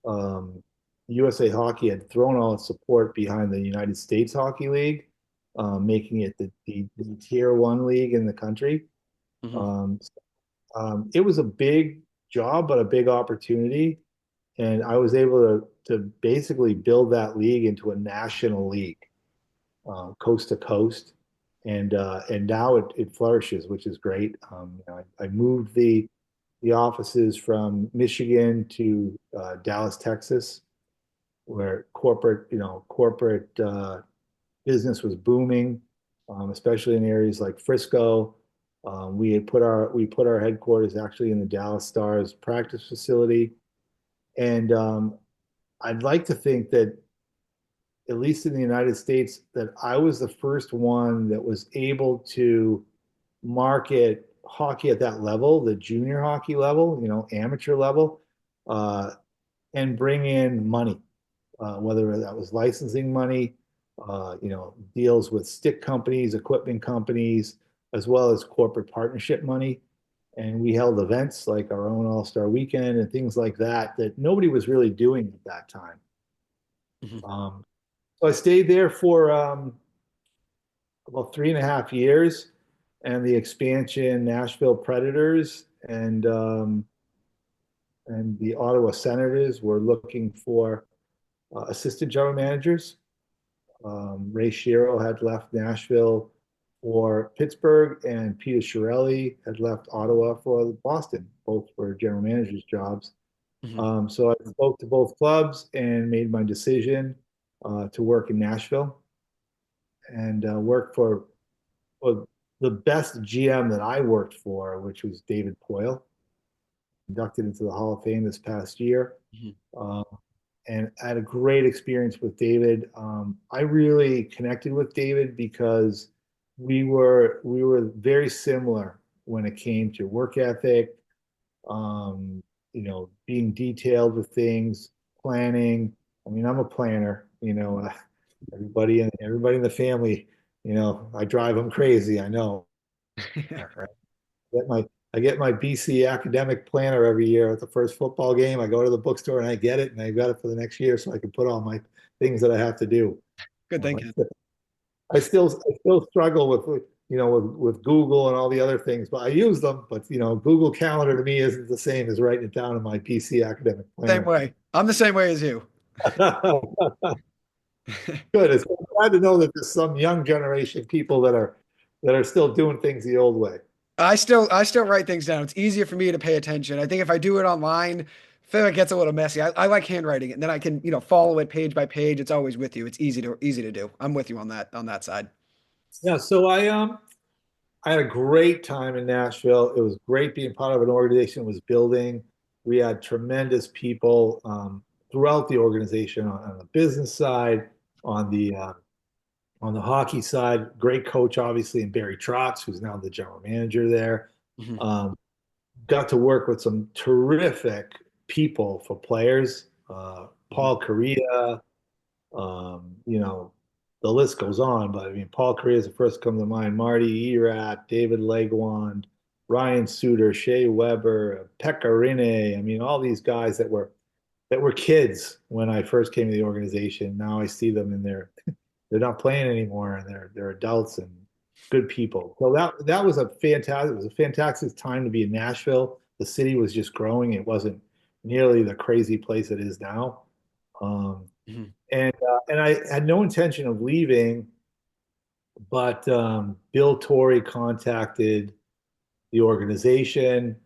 um, USA Hockey had thrown all its support behind the United States Hockey League, making it the tier one league in the country. Mhm. Um, it was a big job, but a big opportunity. And I was able to basically build that league into a national league, coast to coast. And now it flourishes, which is great. I moved the offices from Michigan to Dallas, Texas, where corporate business was booming, especially in areas like Frisco. We put our headquarters actually in the Dallas Stars practice facility, and I'd like to think that at least in the United States that I was the first one that was able to market hockey at that level, the junior hockey level, amateur level, uh, and bring in money, whether that was licensing money, deals with stick companies, equipment companies, as well as corporate partnership money. And we held events like our own All-Star Weekend and things like that nobody was really doing at that time. Mhm. Um, so I stayed there for about 3.5 years, and the expansion Nashville Predators and the Ottawa Senators were looking for assistant general managers. Ray Shero had left Nashville for Pittsburgh, and Peter Chiarelli had left Ottawa for Boston, both for general managers' jobs. Mhm. So I spoke to both clubs and made my decision to work in Nashville and work for the best GM that I worked for, which was David Poyle, inducted into the Hall of Fame this past year. Mhm. Um, and I had a great experience with David. I really connected with David because we were very similar when it came to work ethic, being detailed with things, planning. I mean, I'm a planner. Everybody in the family, I drive them crazy. I know. Right? Get my I get my BC academic planner every year at the first football game. I go to the bookstore and I get it, and I got it for the next year so I can put all my things that I have to do. Good Um, thinking. I still struggle with Google and all the other things, but I use them. But Google Calendar to me isn't the same as writing it down in my PC academic Same planner. way. I'm the same way as you. Good. It's glad to know that there's some young generation people that are still doing things the old way. I still write things down. It's easier for me to pay attention. I think if I do it online, I feel like it gets a little messy. I like handwriting it, and then I can, follow it page by page. It's always with you. It's easy to do. I'm with you on that side. Yeah, so I had a great time in Nashville. It was great being part of an organization that was building. We had tremendous people throughout the organization on the business side, on the hockey side. Great coach, obviously, and Barry Trotz, who's now the general manager there. Mhm. Um, got to work with some terrific people for players. Mhm. Paul Correa, the list goes on, but I mean, Paul Correa is the first to come to mind. Marty Erat, David Legwand, Ryan Suter, Shea Weber, Pekka Rinne. I mean, all these guys that were kids when I first came to the organization. Now I see them and they're not playing anymore, and they're adults and good people. So that was a fantastic time to be in Nashville. The city was just growing. It wasn't nearly the crazy place it is now. Um, Mhm. and I had no intention of leaving, but Bill Torrey contacted the organization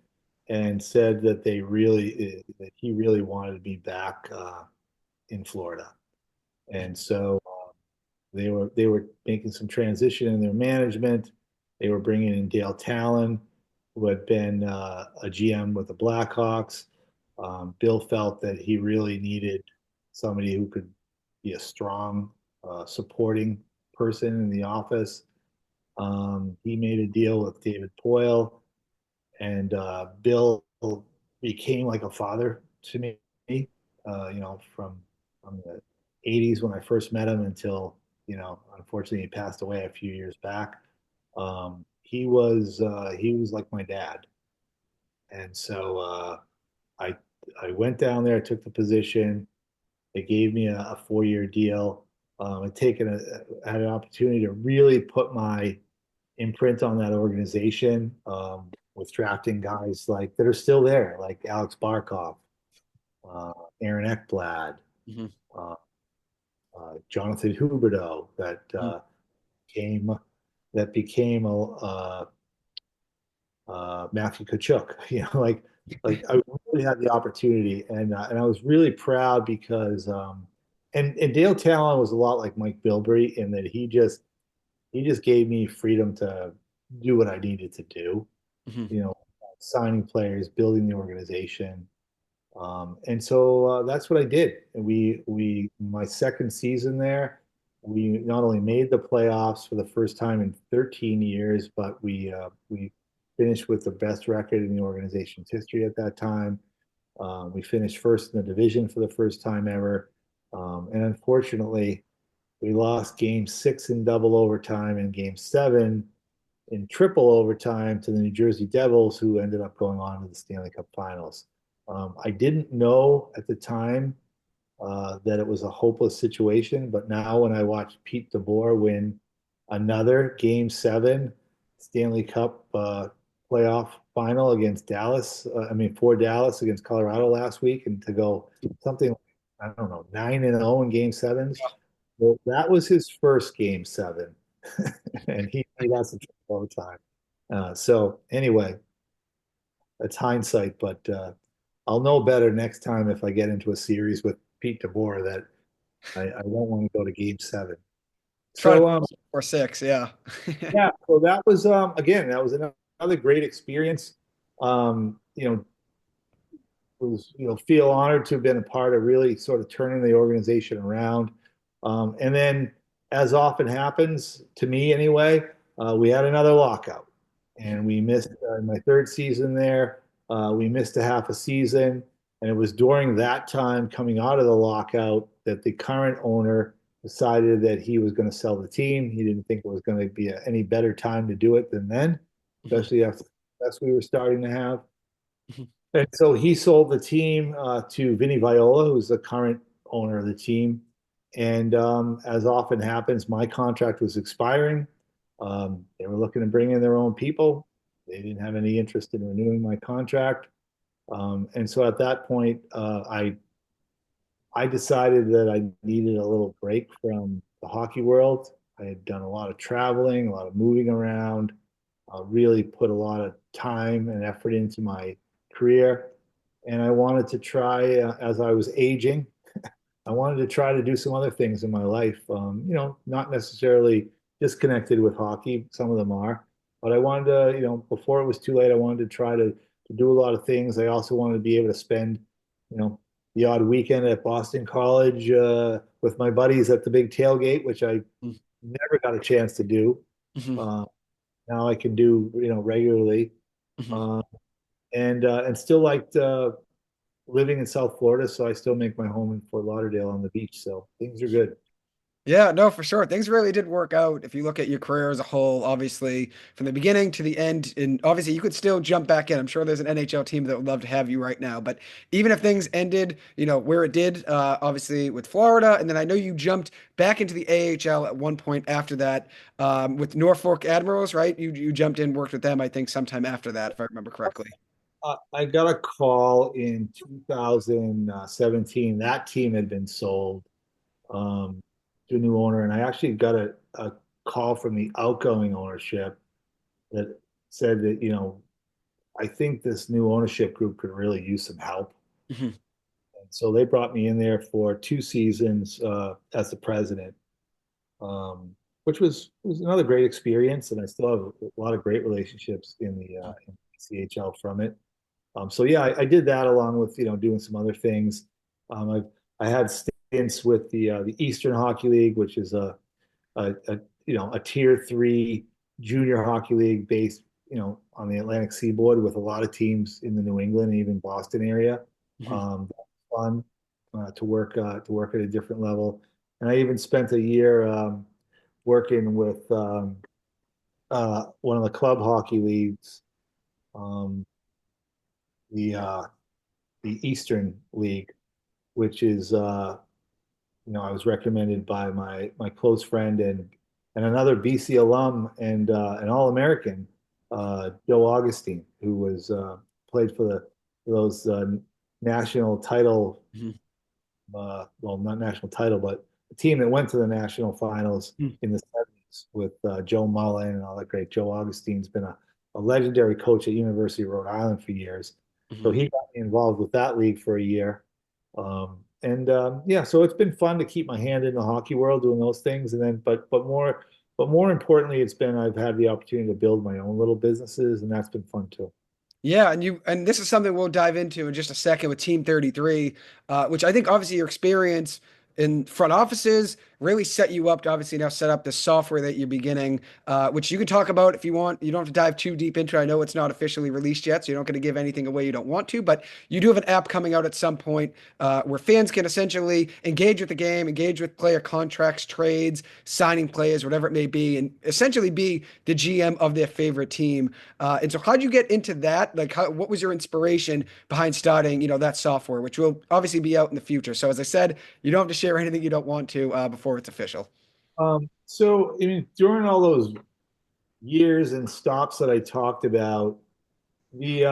and said that he really wanted to be back in Florida, and so they were making some transition in their management. They were bringing in Dale Talon, who had been a GM with the Blackhawks. Bill felt that he really needed somebody who could be a strong, supporting person in the office. He made a deal with David Poyle, and Bill became like a father to me. From the '80s when I first met him until unfortunately he passed away a few years back. He was like my dad, and so I I went down there, took the position. They gave me a 4-year deal. I had an opportunity to really put my imprint on that organization with drafting guys like that are still there, like Alex Barkov, uh, Aaron Ekblad, Mhm. uh, Jonathan Huberdeau, Mhm. came that became a Matthew Kachuk. Like I really had the opportunity, and I was really proud because and Dale Talon was a lot like Mike Bilbrey in that he just gave me freedom to do what I needed to do. Mhm. You know, signing players, building the organization, and so that's what I did. And my second season there, we not only made the playoffs for the first time in 13 years, but we finished with the best record in the organization's history at that time. We finished first in the division for the first time ever. And unfortunately, we lost game six in double overtime and game seven in triple overtime to the New Jersey Devils, who ended up going on to the Stanley Cup Finals. I didn't know at the time that it was a hopeless situation, but now when I watch Pete DeBoer win another Game Seven Stanley Cup playoff final against Dallas, for Dallas against Colorado last week, and to go something like, I don't know, 9-0 in Game Sevens. Well, that was his first Game Seven, and he made us in trouble all the time. So anyway, that's hindsight, but I'll know better next time if I get into a series with Pete DeBoer that I won't want to go to Game Seven. Try to So or six, yeah. yeah, so that was again that was another great experience. Um, you know, feel honored to have been a part of really sort of turning the organization around. And then, as often happens to me anyway, we had another lockout, and we missed my third season there. We missed a half a season, and it was during that time, coming out of the lockout, that the current owner decided that he was going to sell the team. He didn't think it was going to be any better time to do it than then, Mhm. especially after the success we were starting to have. Mhm. And so he sold the team to Vinny Viola, who's the current owner of the team. And as often happens, my contract was expiring. They were looking to bring in their own people. They didn't have any interest in renewing my contract. And so at that point, I decided that I needed a little break from the hockey world. I had done a lot of traveling, a lot of moving around, really put a lot of time and effort into my career. And I wanted to try, as I was aging, I wanted to try to do some other things in my life. Not necessarily disconnected with hockey. Some of them are, but I wanted to, before it was too late, I wanted to try to do a lot of things. I also wanted to be able to spend, you know, the odd weekend at Boston College with my buddies at the big tailgate, which I never got a chance to do. Mhm. Uh, Now I can do, regularly, Mhm. uh, and still liked living in South Florida, so I still make my home in Fort Lauderdale on the beach. So things are good. Yeah, no, for sure. Things really did work out. If you look at your career as a whole, obviously from the beginning to the end, and obviously you could still jump back in. I'm sure there's an NHL team that would love to have you right now. But even if things ended, where it did, obviously with Florida, and then I know you jumped back into the AHL at one point after that, with Norfolk Admirals, right? You jumped in, worked with them, I think sometime after that, if I remember correctly. I got a call in 2017. That team had been sold to a new owner, and I actually got a call from the outgoing ownership that said that, I think this new ownership group could really use some help. Mhm. And so they brought me in there for 2 seasons as the president, which was another great experience, and I still have a lot of great relationships in CHL from it. So yeah, I did that along with doing some other things. I had stints with the Eastern Hockey League, which is a tier 3 junior hockey league based on the Atlantic Seaboard with a lot of teams in the New England and even Boston area. Mhm. That was fun to work at a different level, and I even spent a year working with one of the club hockey leagues, um, the uh, the Eastern League, which is I was recommended by my close friend and another BC alum and an All-American, Joe Augustine, who was played for those national title, Mhm. well, not national title, but the team that went to the national finals Mhm. in the 70s with Joe Mullen and all that great. Joe Augustine's been a legendary coach at University of Rhode Island for years. So Mhm. he got me involved with that league for a year. And yeah, so it's been fun to keep my hand in the hockey world doing those things. And then, but more importantly, it's been I've had the opportunity to build my own little businesses, and that's been fun too. Yeah, and this is something we'll dive into in just a second with Team 33, which I think obviously your experience in front offices really set you up to obviously now set up the software that you're beginning, which you can talk about if you want. You don't have to dive too deep into it. I know it's not officially released yet, so you're not going to give anything away you don't want to, but you do have an app coming out at some point where fans can essentially engage with the game, engage with player contracts, trades, signing players, whatever it may be, and essentially be the GM of their favorite team. And so, how'd you get into that? Like, what was your inspiration behind starting, that software, which will obviously be out in the future? So, as I said, you don't have to share anything you don't want to before it's official. So I mean, during all those years and stops that I talked about, the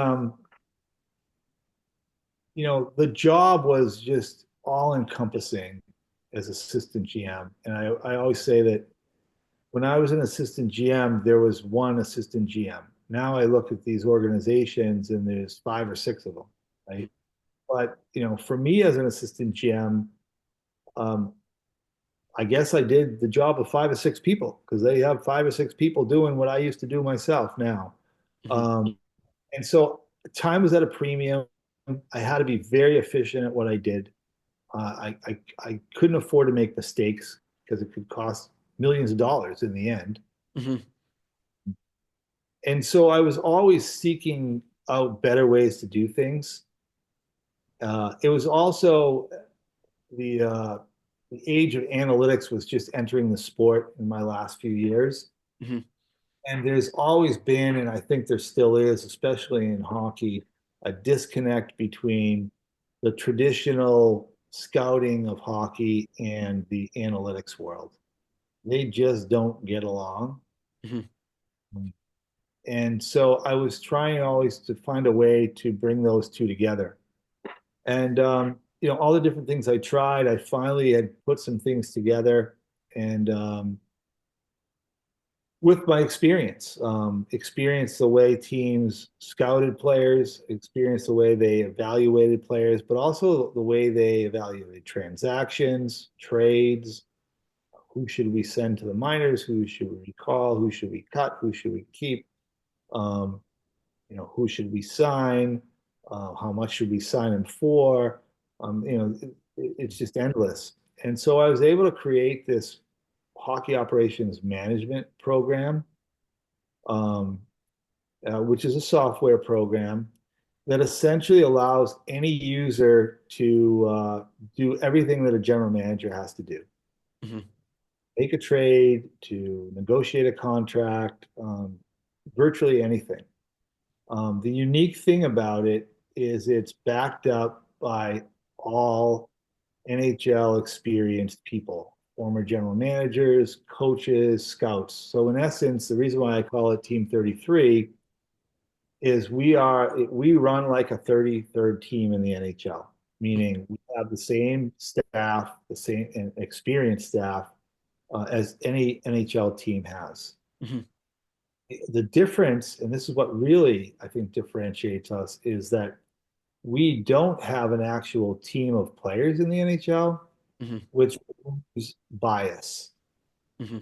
the job was just all encompassing as assistant GM. And I always say that when I was an assistant GM, there was one assistant GM. Now I look at these organizations and there's 5 or 6 of them, right? But for me as an assistant GM, um, I guess I did the job of 5 or 6 people because they have 5 or 6 people doing what I used to do myself now. Mhm. Um, and so time was at a premium. I had to be very efficient at what I did. I couldn't afford to make mistakes because it could cost millions of dollars in the end. Mhm. And so I was always seeking out better ways to do things. It was also the uh, the age of analytics was just entering the sport in my last few years. Hmm. And there's always been, and I think there still is, especially in hockey, a disconnect between the traditional scouting of hockey and the analytics world. They just don't get along. Hmm. And so I was trying always to find a way to bring those two together. And all the different things I tried, I finally had put some things together. And with my experience, experience the way teams scouted players, experience the way they evaluated players, but also the way they evaluated transactions, trades, who should we send to the minors, who should we recall, who should we cut, who should we keep, um, who should we sign, how much should we sign them for, it's just endless. And so I was able to create this hockey operations management program, um, which is a software program that essentially allows any user to do everything that a general manager has to do. Hmm. Make a trade, to negotiate a contract, virtually anything. The unique thing about it is it's backed up by all NHL experienced people, former general managers, coaches, scouts. So in essence, the reason why I call it Team 33 is we run like a 33rd team in the NHL, meaning we have the same staff, the same and experienced staff as any NHL team has. Hmm. The difference, and this is what really I think differentiates us, is that we don't have an actual team of players in the NHL, Hmm. which is bias. Hmm.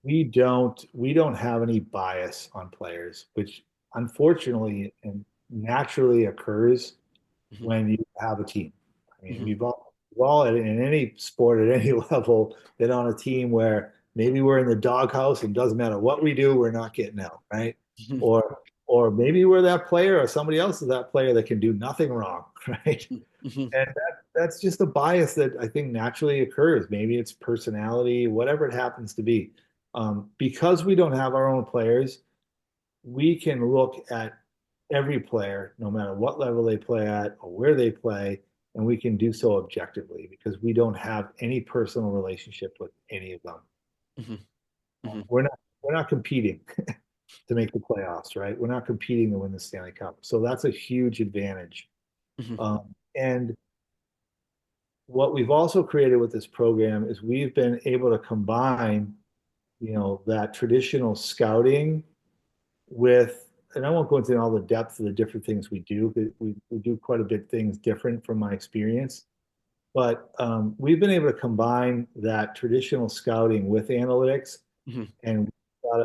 We don't have any bias on players, which unfortunately and naturally occurs Hmm. when you have a team. I mean, Hmm. we've all in any sport at any level been on a team where maybe we're in the doghouse and doesn't matter what we do, we're not getting out, right? Or maybe we're that player or somebody else is that player that can do nothing wrong, right? Hmm. And that's just a bias that I think naturally occurs. Maybe it's personality, whatever it happens to be. Because we don't have our own players, we can look at every player, no matter what level they play at or where they play, and we can do so objectively because we don't have any personal relationship with any of them. Hmm. Hmm. We're not competing to make the playoffs, right? We're not competing to win the Stanley Cup, so that's a huge advantage. Hmm. And what we've also created with this program is we've been able to combine, that traditional scouting with, and I won't go into all the depth of the different things we do, but we do quite a bit things different from my experience. But we've been able to combine that traditional scouting with analytics, Hmm. and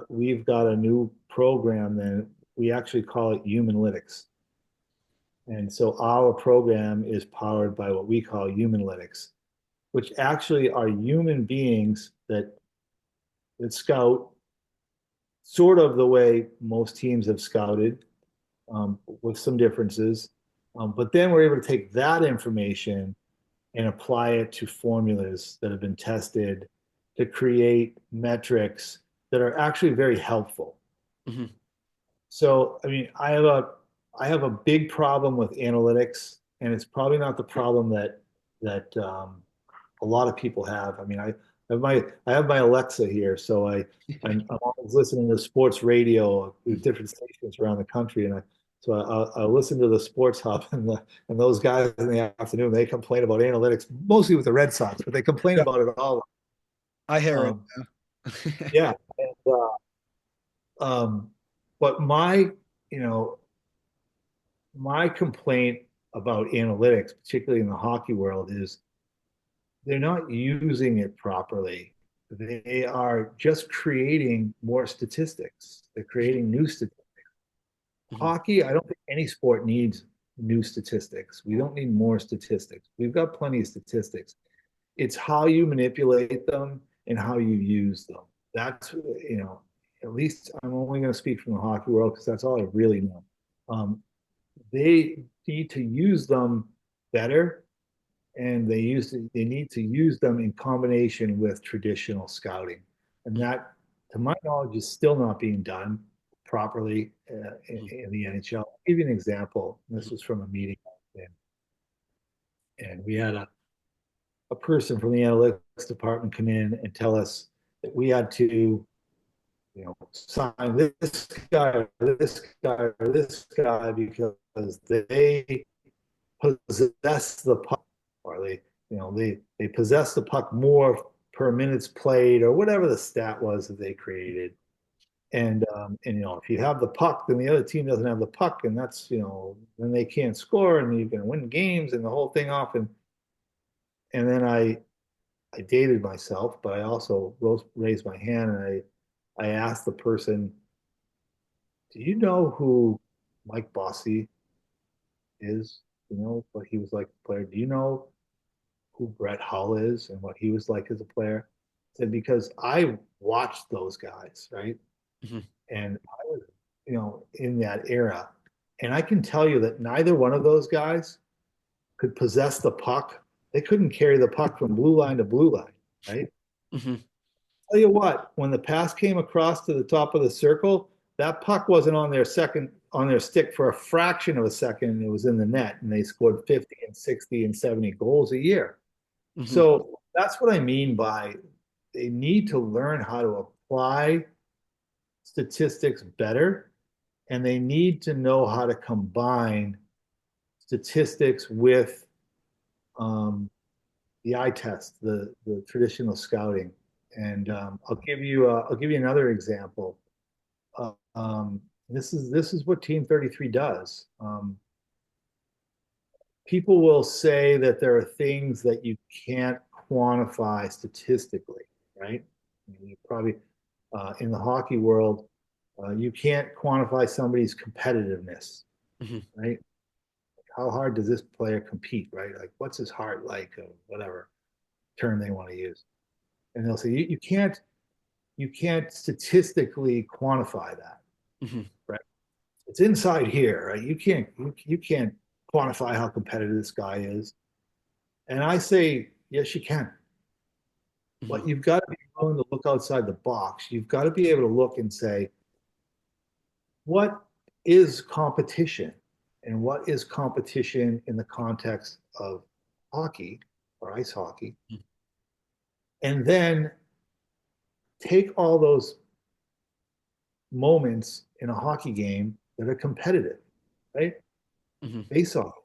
we've got a new program that we actually call it Humanlytics. And so our program is powered by what we call Humanlytics, which actually are human beings that scout sort of the way most teams have scouted, with some differences. But then we're able to take that information and apply it to formulas that have been tested to create metrics that are actually very helpful. Hmm. So, I mean, I have a big problem with analytics, and it's probably not the problem that a lot of people have. I mean, I have my Alexa here, so I'm always listening to sports radio with different stations around the country, and I listen to the Sports Hub and those guys in the afternoon. They complain about analytics mostly with the Red Sox, but they complain Yeah, about it all. I hear it. Um, yeah, and, um, but you know, my complaint about analytics, particularly in the hockey world, is they're not using it properly. They are just creating more statistics. They're creating new statistics. Hmm. Hockey, I don't think any sport needs new statistics. We don't need more statistics. We've got plenty of statistics. It's how you manipulate them and how you use them. That's, at least I'm only going to speak from the hockey world because that's all I really know. they need to use them better, and they need to use them in combination with traditional scouting, and that, to my knowledge, is still not being done properly Mhm. in the NHL. I'll give you an example. This Mhm. was from a meeting, and we had a person from the analytics department come in and tell us that we had to, sign this guy or this guy or this guy because they possess the puck, or they possess the puck more per minutes played, or whatever the stat was that they created. And if you have the puck, then the other team doesn't have the puck, and that's then they can't score, and you can win games and the whole thing off. And then I dated myself, but I also raised my hand, and I asked the person, "Do you know who Mike Bossy is? You know what he was like a player? Do you know who Brett Hull is and what he was like as a player?" I said, because I watched those guys, right? Mhm. And I was, in that era. And I can tell you that neither one of those guys could possess the puck. They couldn't carry the puck from blue line to blue line, right? Mhm. Tell you what, when the pass came across to the top of the circle, that puck wasn't on their stick for a fraction of a second, and it was in the net, and they scored 50 and 60 and 70 goals a year. Mhm. So that's what I mean by they need to learn how to apply statistics better, and they need to know how to combine statistics with um, the eye test, the traditional scouting. And I'll give you another example. This is what Team 33 does. People will say that there are things that you can't quantify statistically, right? You probably in the hockey world, you can't quantify somebody's competitiveness, Mhm. right? How hard does this player compete, right? Like, what's his heart like, or whatever term they want to use. And they'll say you can't statistically quantify that, Mhm. right? It's inside here, right? You can't quantify how competitive this guy is. And I say, yes, you can. Mhm. But you've got to be willing to look outside the box. You've got to be able to look and say, what is competition? And what is competition in the context of hockey or ice hockey? Mhm. And then take all those moments in a hockey game that are competitive, right? Mhm. Face off,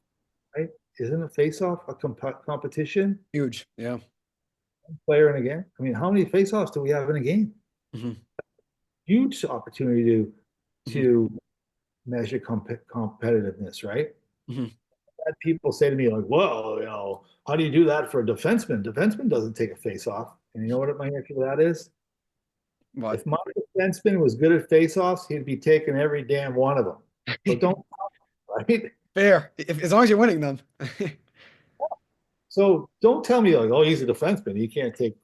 right? Isn't a face off a competition? Huge. Yeah. Player in a game. I mean, how many face offs do we have in a game? Mhm. Huge opportunity Mhm. to measure competitiveness, right? Mhm. Had people say to me like, "Well, how do you do that for a defenseman? Defenseman doesn't take a face off." And you know what my answer to that is? What? If my defenseman was good at face offs, he'd be taking every damn one of them. So don't, right? Fair. As long as you're winning them. So don't tell me like, "Oh, he's a defenseman. He can't take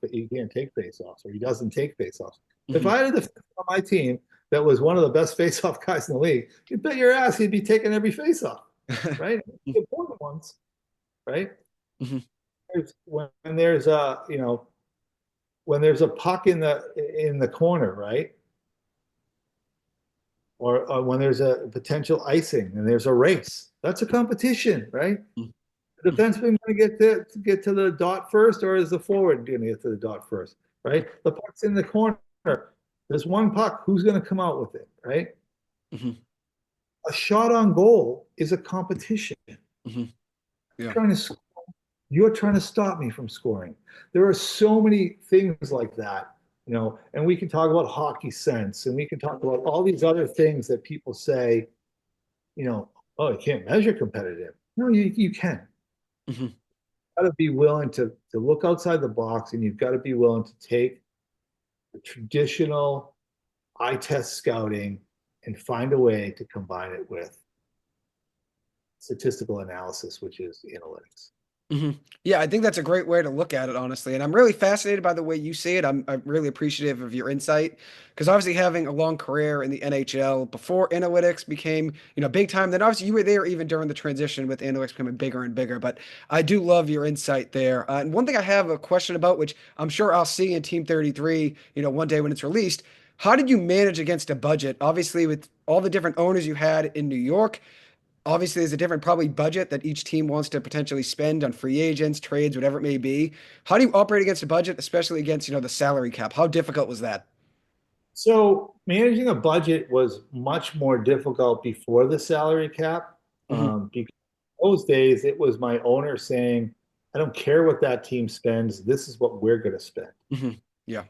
face offs, or he doesn't take face offs." If Mhm. I had a defenseman on my team that was one of the best face off guys in the league, you bet your ass he'd be taking every face off, right? Important ones, right? Mhm. When there's a when there's a puck in the corner, right? Or when there's a potential icing and there's a race, that's a competition, right? Mhm. The defenseman going to get to the dot first, or is the forward going to get to the dot first, right? The puck's in the corner. There's one puck. Who's going to come out with it, right? Mhm. A shot on goal is a competition. Mhm. Yeah. Trying to You're trying to stop me from scoring. There are so many things like that, and we can talk about hockey sense, and we can talk about all these other things that people say, oh, you can't measure competitive. No, you can. Mhm. Got to be willing to look outside the box, and you've got to be willing to take the traditional eye test scouting and find a way to combine it with statistical analysis, which is analytics. hmm Yeah, I think that's a great way to look at it, honestly. And I'm really fascinated by the way you see it. I'm really appreciative of your insight because obviously having a long career in the NHL before analytics became, big time. Then obviously you were there even during the transition with analytics becoming bigger and bigger. But I do love your insight there. And one thing I have a question about, which I'm sure I'll see in Team 33, one day when it's released. How did you manage against a budget? Obviously, with all the different owners you had in New York. Obviously, there's a different probably budget that each team wants to potentially spend on free agents, trades, whatever it may be. How do you operate against a budget, especially against, the salary cap? How difficult was that? So managing a budget was much more difficult before the salary cap. Hmm Because those days it was my owner saying, I don't care what that team spends, this is what we're going to spend. hmm Yeah.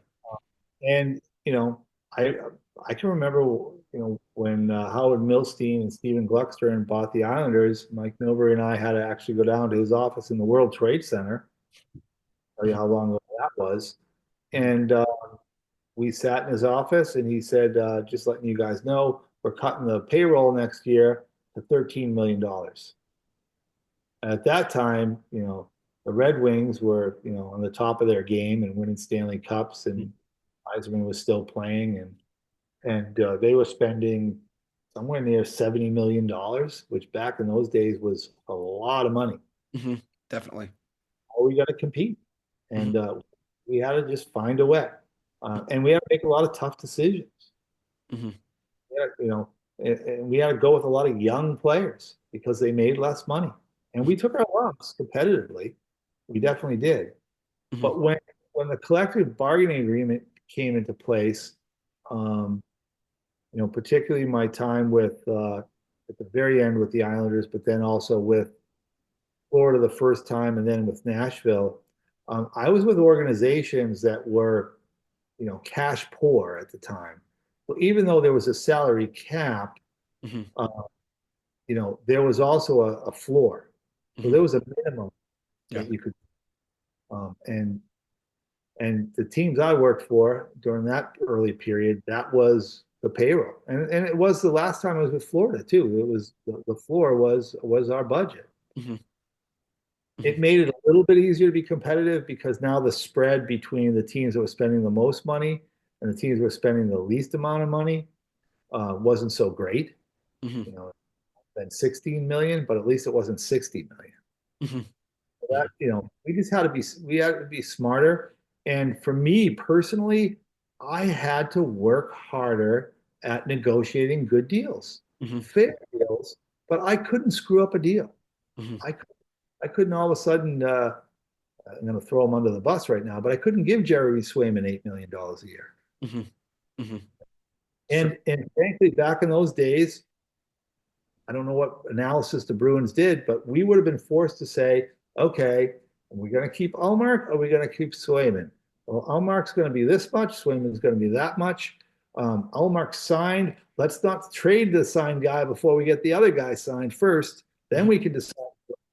And, I I can remember, when Howard Milstein and Steven Gluckstern bought the Islanders, Mike Milbury and I had to actually go down to his office in the World Trade Center. Tell you hmm how long ago that was. hmm And we sat in his office and he said, just letting you guys know, we're cutting the payroll next year to $13 million. At that time, the Red Wings were, on the top of their game and winning Stanley Cups, and Heisman was still playing, and they were spending somewhere near $70 million, which back in those days was a lot of money. hmm Definitely. Oh, we got to compete, hmm and we had to just find a way, and we had to make a lot of tough decisions. hmm And we had to go with a lot of young players because they made less money, and we took our lumps competitively. We definitely did. hmm But when the collective bargaining agreement came into place, um, particularly my time with at the very end with the Islanders, but then also with Florida the first time, and then with Nashville, I was with organizations that were, cash poor at the time. Well, even though there was a salary cap, hmm uh, there was also a floor. So hmm there was a minimum Yeah. that you could, and the teams I worked for during that early period, that was the payroll, and it was the last time I was with Florida too. It was the floor was our budget. hmm It hmm made it a little bit easier to be competitive because now the spread between the teams that were spending the most money and the teams that were spending the least amount of money wasn't so great. hmm You know, than 16 million, but at least it wasn't 60 million. hmm That, we had to be smarter. And for me personally, I had to work harder at negotiating good deals, hmm fair deals, but I couldn't screw up a deal. hmm I I couldn't all of a sudden. I'm going to throw him under the bus right now, but I couldn't give Jerry Swayman $8 million a year. hmm hmm And frankly, back in those days, I don't know what analysis the Bruins did, but we would have been forced to say, okay, are we going to keep Allmark or are we going to keep Swayman? Well, Allmark's going to be this much, Swayman's going to be that much. Allmark signed. Let's not trade the signed guy before we get the other guy signed first. Then we can decide.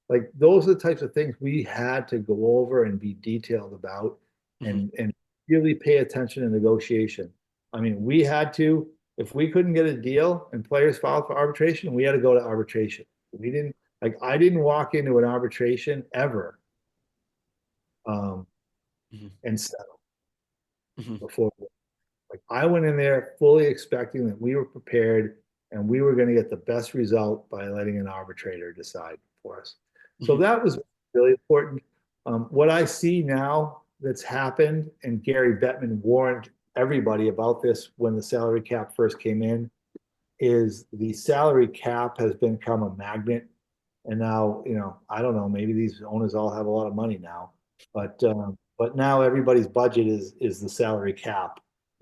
Like those are the types of things we had to go over and be detailed about, hmm and really pay attention in negotiation. I mean, we had to, if we couldn't get a deal and players filed for arbitration, we had to go to arbitration. We didn't, like, I didn't walk into an arbitration ever, um, hmm and settle hmm before. Like, I went in there fully expecting that we were prepared and we were going to get the best result by letting an arbitrator decide for us. So hmm that was really important. What I see now that's happened, and Gary Bettman warned everybody about this when the salary cap first came in, is the salary cap has become a magnet. And now, I don't know, maybe these owners all have a lot of money now, but now everybody's budget is the salary cap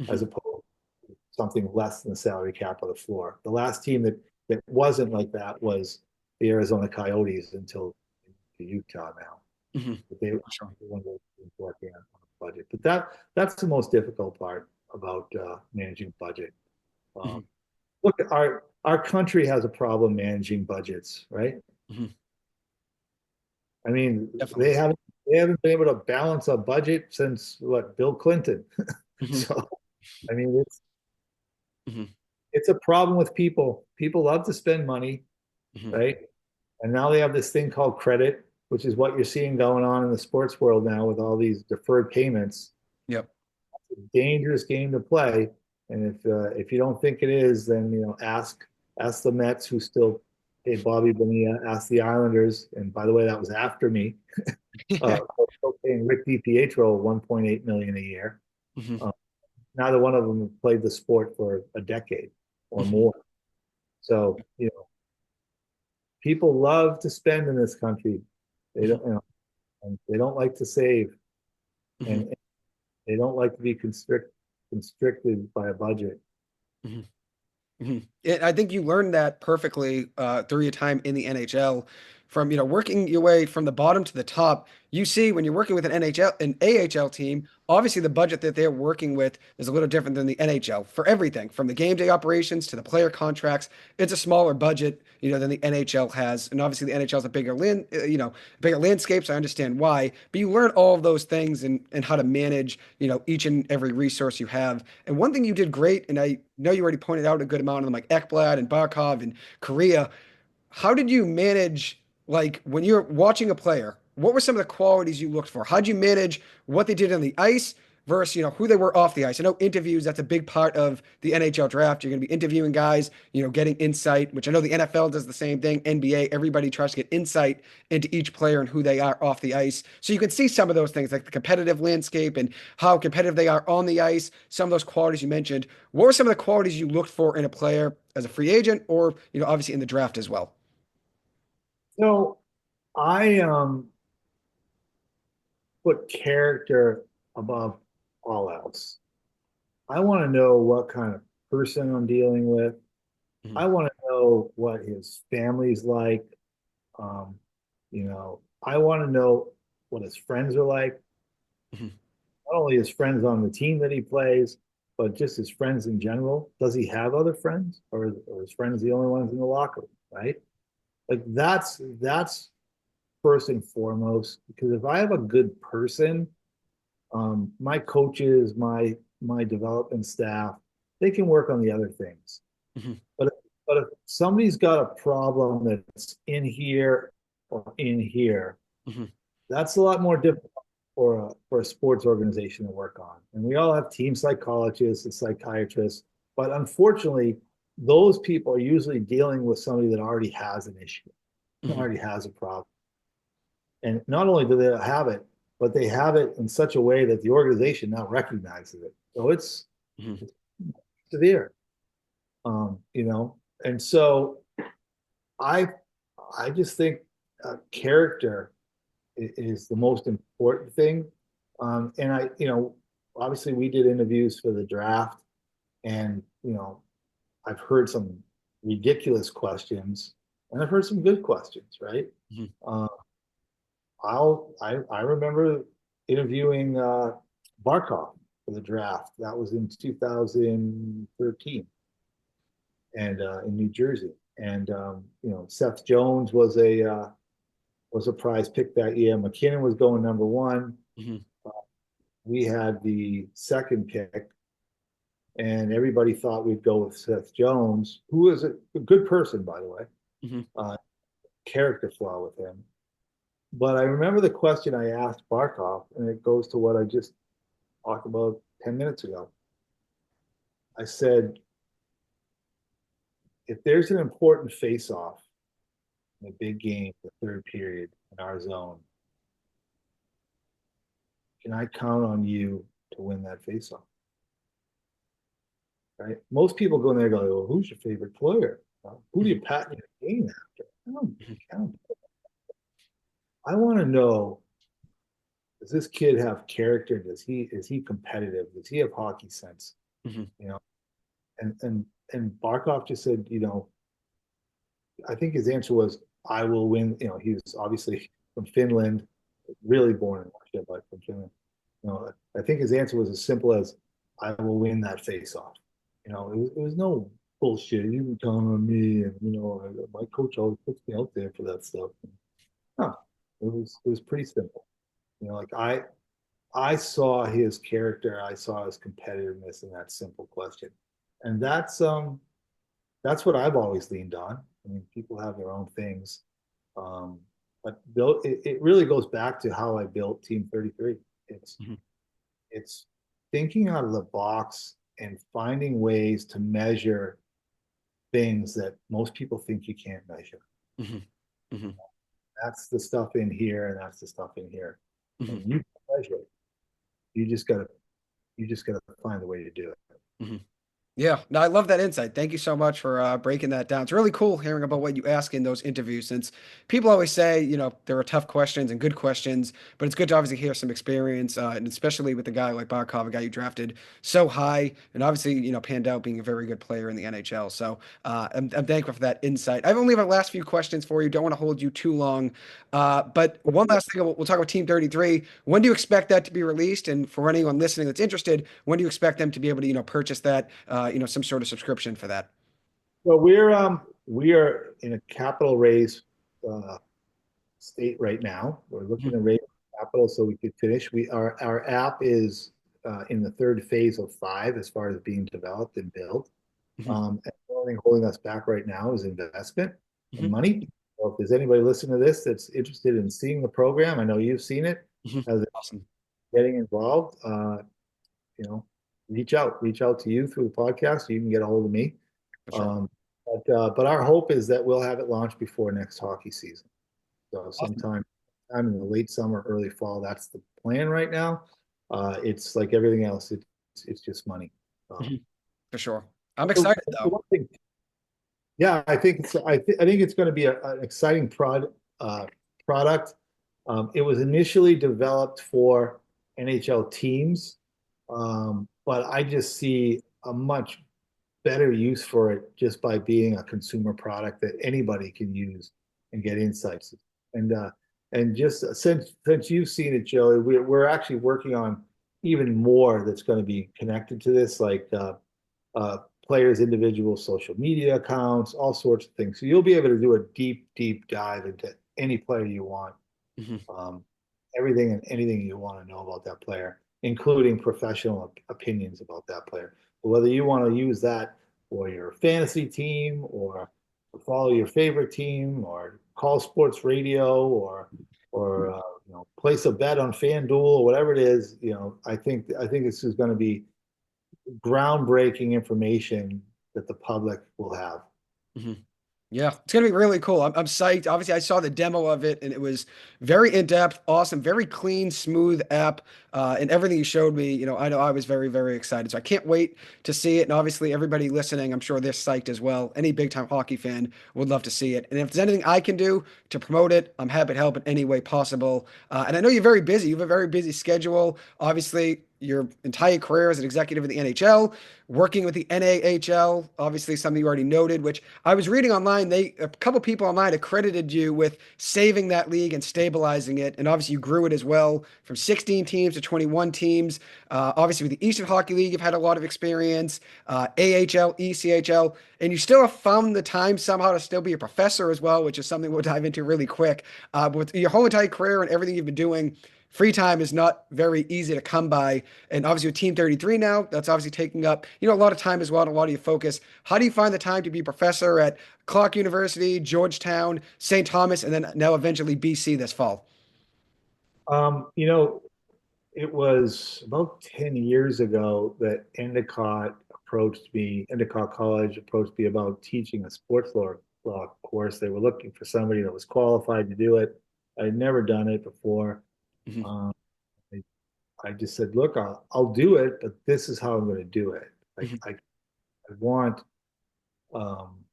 as hmm opposed to something less than the salary cap of the floor. The last team that wasn't like that was the Arizona Coyotes until Utah now. hmm But they were For sure. one of those teams working on a budget. But that's the most difficult part about managing budget. Um, hmm look, our country has a problem managing budgets, right? hmm I mean, Definitely. they haven't been able to balance a budget since what, Bill Clinton. hmm So I mean, hmm it's a problem with people. People love to spend money, hmm right? And now they have this thing called credit, which is what you're seeing going on in the sports world now with all these deferred payments. Yep. It's a dangerous game to play, and if you don't think it is, then ask the Mets who still pay Bobby Bonilla, ask the Islanders, and by the way, that was after me. Still paying Rick DiPietro 1.8 million a year. Mhm. Uh, Neither one of them have played the sport for a decade or Mhm. more. So, people love to spend in this country. They Mhm. don't, and they don't like to save, Mhm. and they don't like to be constricted by a budget. Mhm. Mhm. I think you learned that perfectly through your time in the NHL. From working your way from the bottom to the top, you see when you're working with an AHL team, obviously the budget that they're working with is a little different than the NHL for everything, from the game day operations to the player contracts. It's a smaller budget, than the NHL has, and obviously the NHL is a bigger landscape. So I understand why, but you learn all of those things and how to manage, each and every resource you have. And one thing you did great, and I know you already pointed out a good amount of them, like Ekblad and Barkov and Korea. How did you manage, like, when you're watching a player, what were some of the qualities you looked for? How'd you manage what they did on the ice versus, who they were off the ice? I know interviews, that's a big part of the NHL draft. You're going to be interviewing guys, getting insight, which I know the NFL does the same thing. NBA, everybody tries to get insight into each player and who they are off the ice. So you can see some of those things, like the competitive landscape and how competitive they are on the ice, some of those qualities you mentioned. What were some of the qualities you looked for in a player as a free agent or, obviously in the draft as well? So I put character above all else. I want to know what kind of person I'm dealing with. I Mhm. want to know what his family's like. I want to know what his friends are like. Mhm. Not only his friends on the team that he plays, but just his friends in general. Does he have other friends, or his friends the only ones in the locker room? Right? Like that's first and foremost. Because if I have a good person, my coaches, my development staff, they can work on the other things. Mhm. But if somebody's got a problem that's in here or in here, Mhm. that's a lot more difficult for a sports organization to work on. And we all have team psychologists and psychiatrists, but unfortunately, those people are usually dealing with somebody that already has an issue, Mhm. already has a problem. And not only do they have it, but they have it in such a way that the organization now recognizes it. So Mhm. it's severe, And so I I just think character is the most important thing. And obviously we did interviews for the draft, and I've heard some ridiculous questions, and I've heard some good questions, right? Mhm. Uh, I remember interviewing Barkov for the draft. That was in 2013, and in New Jersey. And Seth Jones was a prize pick that year. McKinnon was going number one. Mhm. We had the second pick, and everybody thought we'd go with Seth Jones, who is a good person, by the way. Mhm. Uh, Character flaw with him. But I remember the question I asked Barkov, and it goes to what I just talked about 10 minutes ago. I said, if there's an important face-off in a big game, the third period in our zone, can I count on you to win that face-off? Right? Most people go in there and go, well, who's your favorite player? Who do you Mhm. pat in the game after? Mhm. I want to know, does this kid have character? Is he competitive? Does he have hockey sense? Mhm. You know, and Barkov just said, I think his answer was, I will win. He was obviously from Finland, really born in Russia, but from Finland. I think his answer was as simple as, I will win that face off. It was no bullshit. You can count on me, and my coach always puts me out there for that stuff. Huh. It was pretty simple. Like I saw his character, I saw his competitiveness in that simple question, and that's what I've always leaned on. I mean, people have their own things, um, but built it really goes back to how I built Team 33. It's Mhm, it's thinking out of the box and finding ways to measure things that most people think you can't measure. mhm, mhm, That's the stuff in here, and that's the stuff in here, and mhm, you can measure it. You just gotta you just gotta find a way to do it. mhm. Yeah, no, I love that insight. Thank you so much for breaking that down. It's really cool hearing about what you ask in those interviews, since people always say, there are tough questions and good questions, but it's good to obviously hear some experience, and especially with a guy like Barkov, a guy you drafted so high, and obviously, panned out being a very good player in the NHL. So I'm thankful for that insight. I have only have a last few questions for you. Don't want to hold you too long, but one last thing, we'll talk about Team 33. When do you expect that to be released? And for anyone listening that's interested, when do you expect them to be able to, purchase that? Some sort of subscription for that. So we are in a capital raise uh, state right now. We're looking Mhm, to raise capital so we could finish. Our app is in the third phase of five as far as being developed and built. mhm, And the only thing holding us back right now is investment and mhm, money. So if there's anybody listening to this that's interested in seeing the program, I know you've seen it, mhm. as Awesome. getting involved, you know, reach out to you through the podcast. You can get a hold of me. For sure. Um, but our hope is that we'll have it launched before next hockey season. So Awesome. sometime in the late summer, early fall. That's the plan right now. It's like everything else. It's just money. Mhm. For sure. I'm The, excited the though. one thing, yeah, I think it's going to be an exciting product. It was initially developed for NHL teams, but I just see a much better use for it just by being a consumer product that anybody can use and get insights. And just since you've seen it, Joey, we're actually working on even more that's going to be connected to this, like players' individual social media accounts, all sorts of things. So you'll be able to do a deep dive into any player you want, Mhm, um, everything and anything you want to know about that player, including professional opinions about that player. But whether you want to use that for your fantasy team or follow your favorite team or call sports radio or place a bet on FanDuel or whatever it is, I think this is going to be groundbreaking information that the public will have. mhm. Yeah, it's gonna be really cool. I'm psyched. Obviously, I saw the demo of it, and it was very in depth, awesome, very clean, smooth app, and everything you showed me. I know I was very, very excited. So I can't wait to see it. And obviously, everybody listening, I'm sure they're psyched as well. Any big time hockey fan would love to see it. And if there's anything I can do to promote it, I'm happy to help in any way possible. And I know you're very busy. You have a very busy schedule. Obviously, your entire career as an executive in the NHL, working with the NAHL, obviously something you already noted, which I was reading online. A couple people online accredited you with saving that league and stabilizing it, and obviously you grew it as well from 16 teams to 21 teams. Obviously, with the Eastern Hockey League, you've had a lot of experience, AHL, ECHL, and you still have found the time somehow to still be a professor as well, which is something we'll dive into really quick. But with your whole entire career and everything you've been doing, free time is not very easy to come by. And obviously with Team 33 now, that's obviously taking up, a lot of time as well and a lot of your focus. How do you find the time to be a professor at Clark University, Georgetown, St. Thomas, and then now eventually BC this fall? Um, you know, it was about 10 years ago that Endicott College approached me about teaching a sports law course. They were looking for somebody that was qualified to do it. I'd never done it before. Mhm, Um, I, I just said, look, I'll do it, but this is how I'm going to do it. Like mhm, I want, um,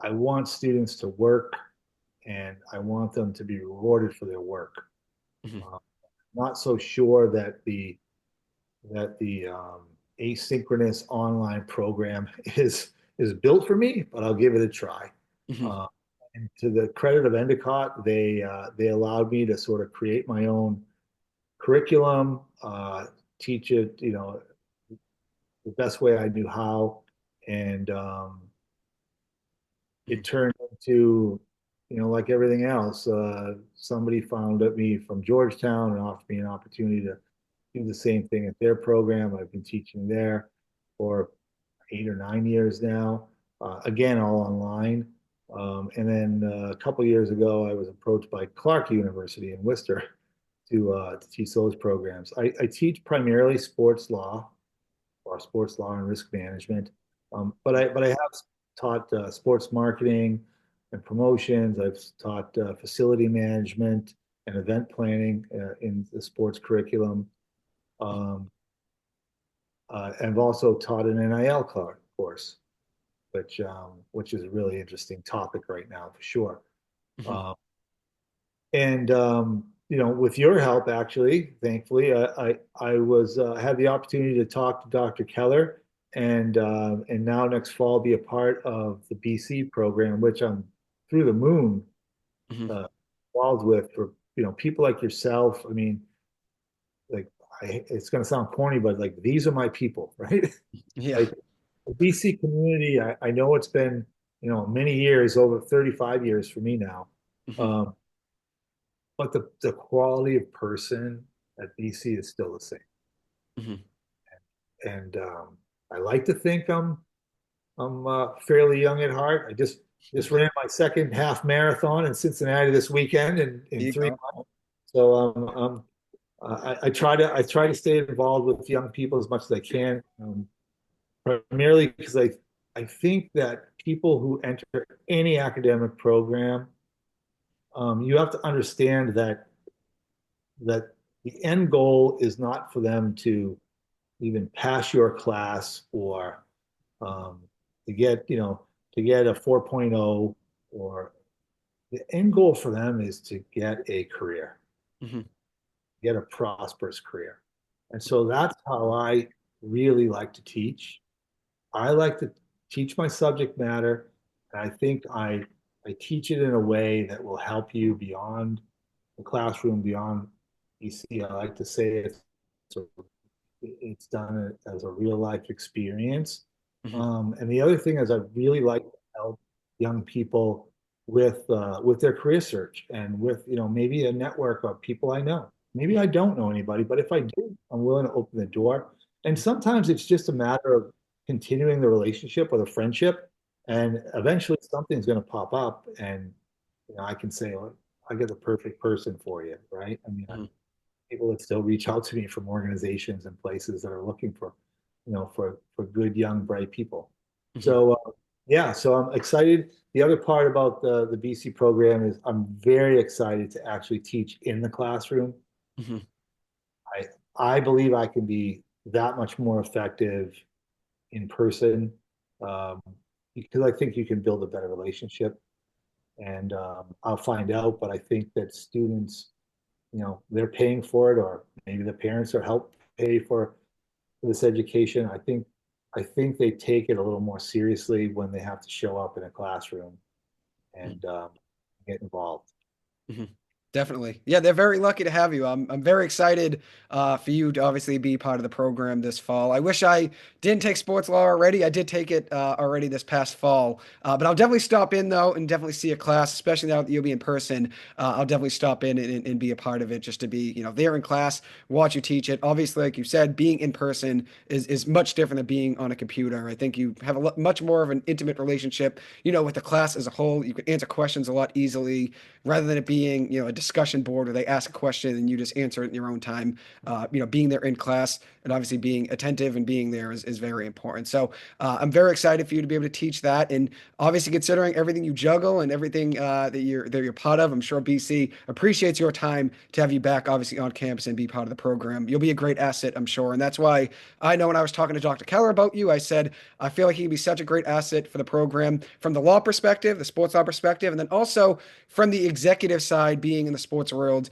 I want students to work and I want them to be rewarded for their work. mhm, Uh, Not so sure that the asynchronous online program is built for me, but I'll give it a try. mhm, Uh, and to the credit of Endicott, they allowed me to sort of create my own curriculum, teach it, the best way I knew how, and mhm, it turned into, like everything else. Somebody found me from Georgetown and offered me an opportunity to do the same thing at their program. I've been teaching there for 8 or 9 years now. Again, all online. And then a couple of years ago, I was approached by Clark University in Worcester to teach those programs. I teach primarily sports law or sports law and risk management, but I have taught sports marketing and promotions. I've taught facility management and event planning in the sports curriculum. Um, and I've also taught an NIL course, which is a really interesting topic right now for sure. Mhm. Um, and with your help, actually, thankfully, I was had the opportunity to talk to Dr. Keller, and now next fall be a part of the BC program, which I'm through the moon Mhm. uh, involved with for people like yourself. I mean, like it's going to sound corny, but like these are my people, right? Yeah. Like the BC community, I know it's been many years, over 35 years for me now. Mhm. Um, but the quality of person at BC is still the same. Mhm. And I like to think I'm fairly young at heart. I just ran my second half marathon in Cincinnati this weekend There in you three go. months. So I try to stay involved with young people as much as I can, primarily because I think that people who enter any academic program, you have to understand that the end goal is not for them to even pass your class or um, to get a 4.0, or the end goal for them is to get a career, Mhm. get a prosperous career. And so that's how I really like to teach. I like to teach my subject matter, and I think I teach it in a way that will help you beyond the classroom, beyond EC. I like to say it's done as a real life experience. Mhm. And the other thing is, I really like to help young people with their career search and with maybe a network of people I know. Maybe I don't know anybody, but if I do, I'm willing to open the door. And sometimes it's just a matter of continuing the relationship or the friendship, and eventually something's going to pop up, and I can say, well, I get the perfect person for you, right? I mean, Mhm. people that still reach out to me from organizations and places that are looking for good young bright people. Mhm. So yeah, so I'm excited. The other part about the BC program is I'm very excited to actually teach in the classroom. Mhm. I I believe I can be that much more effective in person, um, because I think you can build a better relationship, and I'll find out. But I think that students, they're paying for it, or maybe the parents are help pay for this education. I think they take it a little more seriously when they have to show up in a classroom Mhm. and get involved. Mhm. Definitely. Yeah, they're very lucky to have you. I'm very excited for you to obviously be part of the program this fall. I wish I didn't take sports law already. I did take it already this past fall, but I'll definitely stop in though and definitely see a class, especially now that you'll be in person. I'll definitely stop in and be a part of it just to be there in class, watch you teach it. Obviously, like you said, being in person is much different than being on a computer. I think you have much more of an intimate relationship, with the class as a whole. You can answer questions a lot easily rather than it being a discussion board where they ask a question and you just answer it in your own time. Being there in class and obviously being attentive and being there is very important. So I'm very excited for you to be able to teach that, and obviously considering everything you juggle and everything that you're part of, I'm sure BC appreciates your time to have you back obviously on campus and be part of the program. You'll be a great asset, I'm sure, and that's why I know when I was talking to Dr. Keller about you, I said I feel like he can be such a great asset for the program from the law perspective, the sports law perspective, and then also from the executive side, being in the sports world,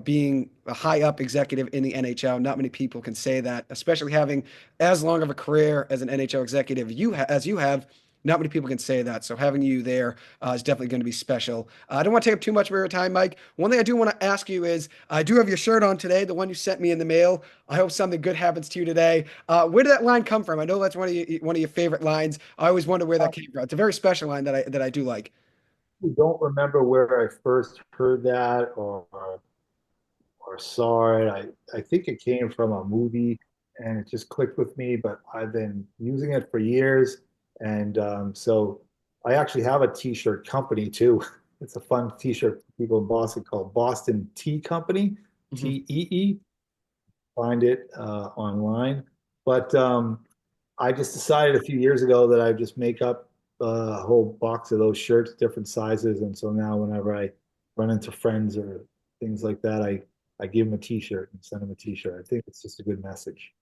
being a high up executive in the NHL. Not many people can say that, especially having as long of a career as an NHL executive as you have. Not many people can say that. So having you there is definitely going to be special. I don't want to take up too much of your time, Mike. One thing I do want to ask you is I do have your shirt on today, the one you sent me in the mail. I hope something good happens to you today. Where did that line come from? I know that's one of your favorite lines. I always wonder where that came from. It's a very special line that I do like. I don't remember where I first heard that or saw it. I think it came from a movie and it just clicked with me, but I've been using it for years. And so I actually have a t-shirt company too. It's a fun t-shirt for people in Boston called Boston Tea Company, Mhm. TEE. Find it online. But I just decided a few years ago that I just make up a whole box of those shirts, different sizes, and so now whenever I run into friends or things like that, I give them a t-shirt and send them a t-shirt. I think it's just a good message.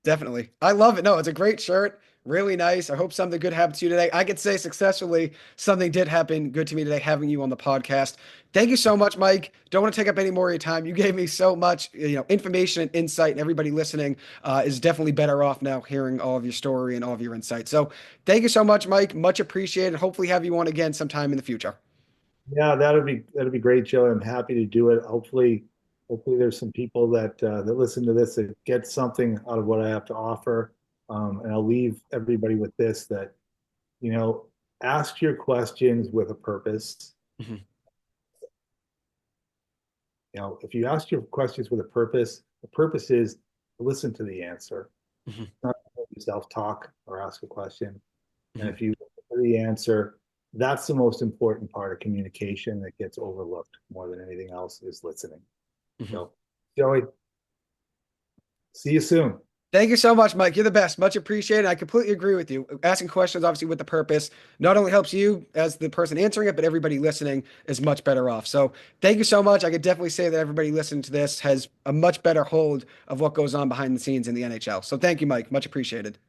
Definitely. I love it. No, it's a great shirt. Really nice. I hope something good happened to you today. I could say successfully something did happen good to me today having you on the podcast. Thank you so much, Mike. Don't want to take up any more of your time. You gave me so much, information and insight, and everybody listening is definitely better off now hearing all of your story and all of your insight. So thank you so much, Mike. Much appreciated. Hopefully have you on again sometime in the future. Yeah, that'd be great, Joe. I'm happy to do it. Hopefully there's some people that listen to this that get something out of what I have to offer. And I'll leave everybody with this that, you know, ask your questions with a purpose. Mhm. If you ask your questions with a purpose, the purpose is to listen to the answer, Mhm. not self-talk or ask a question. And Mhm. if you listen to the answer, that's the most important part of communication that gets overlooked more than anything else is listening. Mhm. So, Joey, see you soon. Thank you so much, Mike. You're the best. Much appreciated. I completely agree with you. Asking questions, obviously, with the purpose, not only helps you as the person answering it, but everybody listening is much better off. So, thank you so much. I could definitely say that everybody listening to this has a much better hold of what goes on behind the scenes in the NHL. So, thank you, Mike. Much appreciated.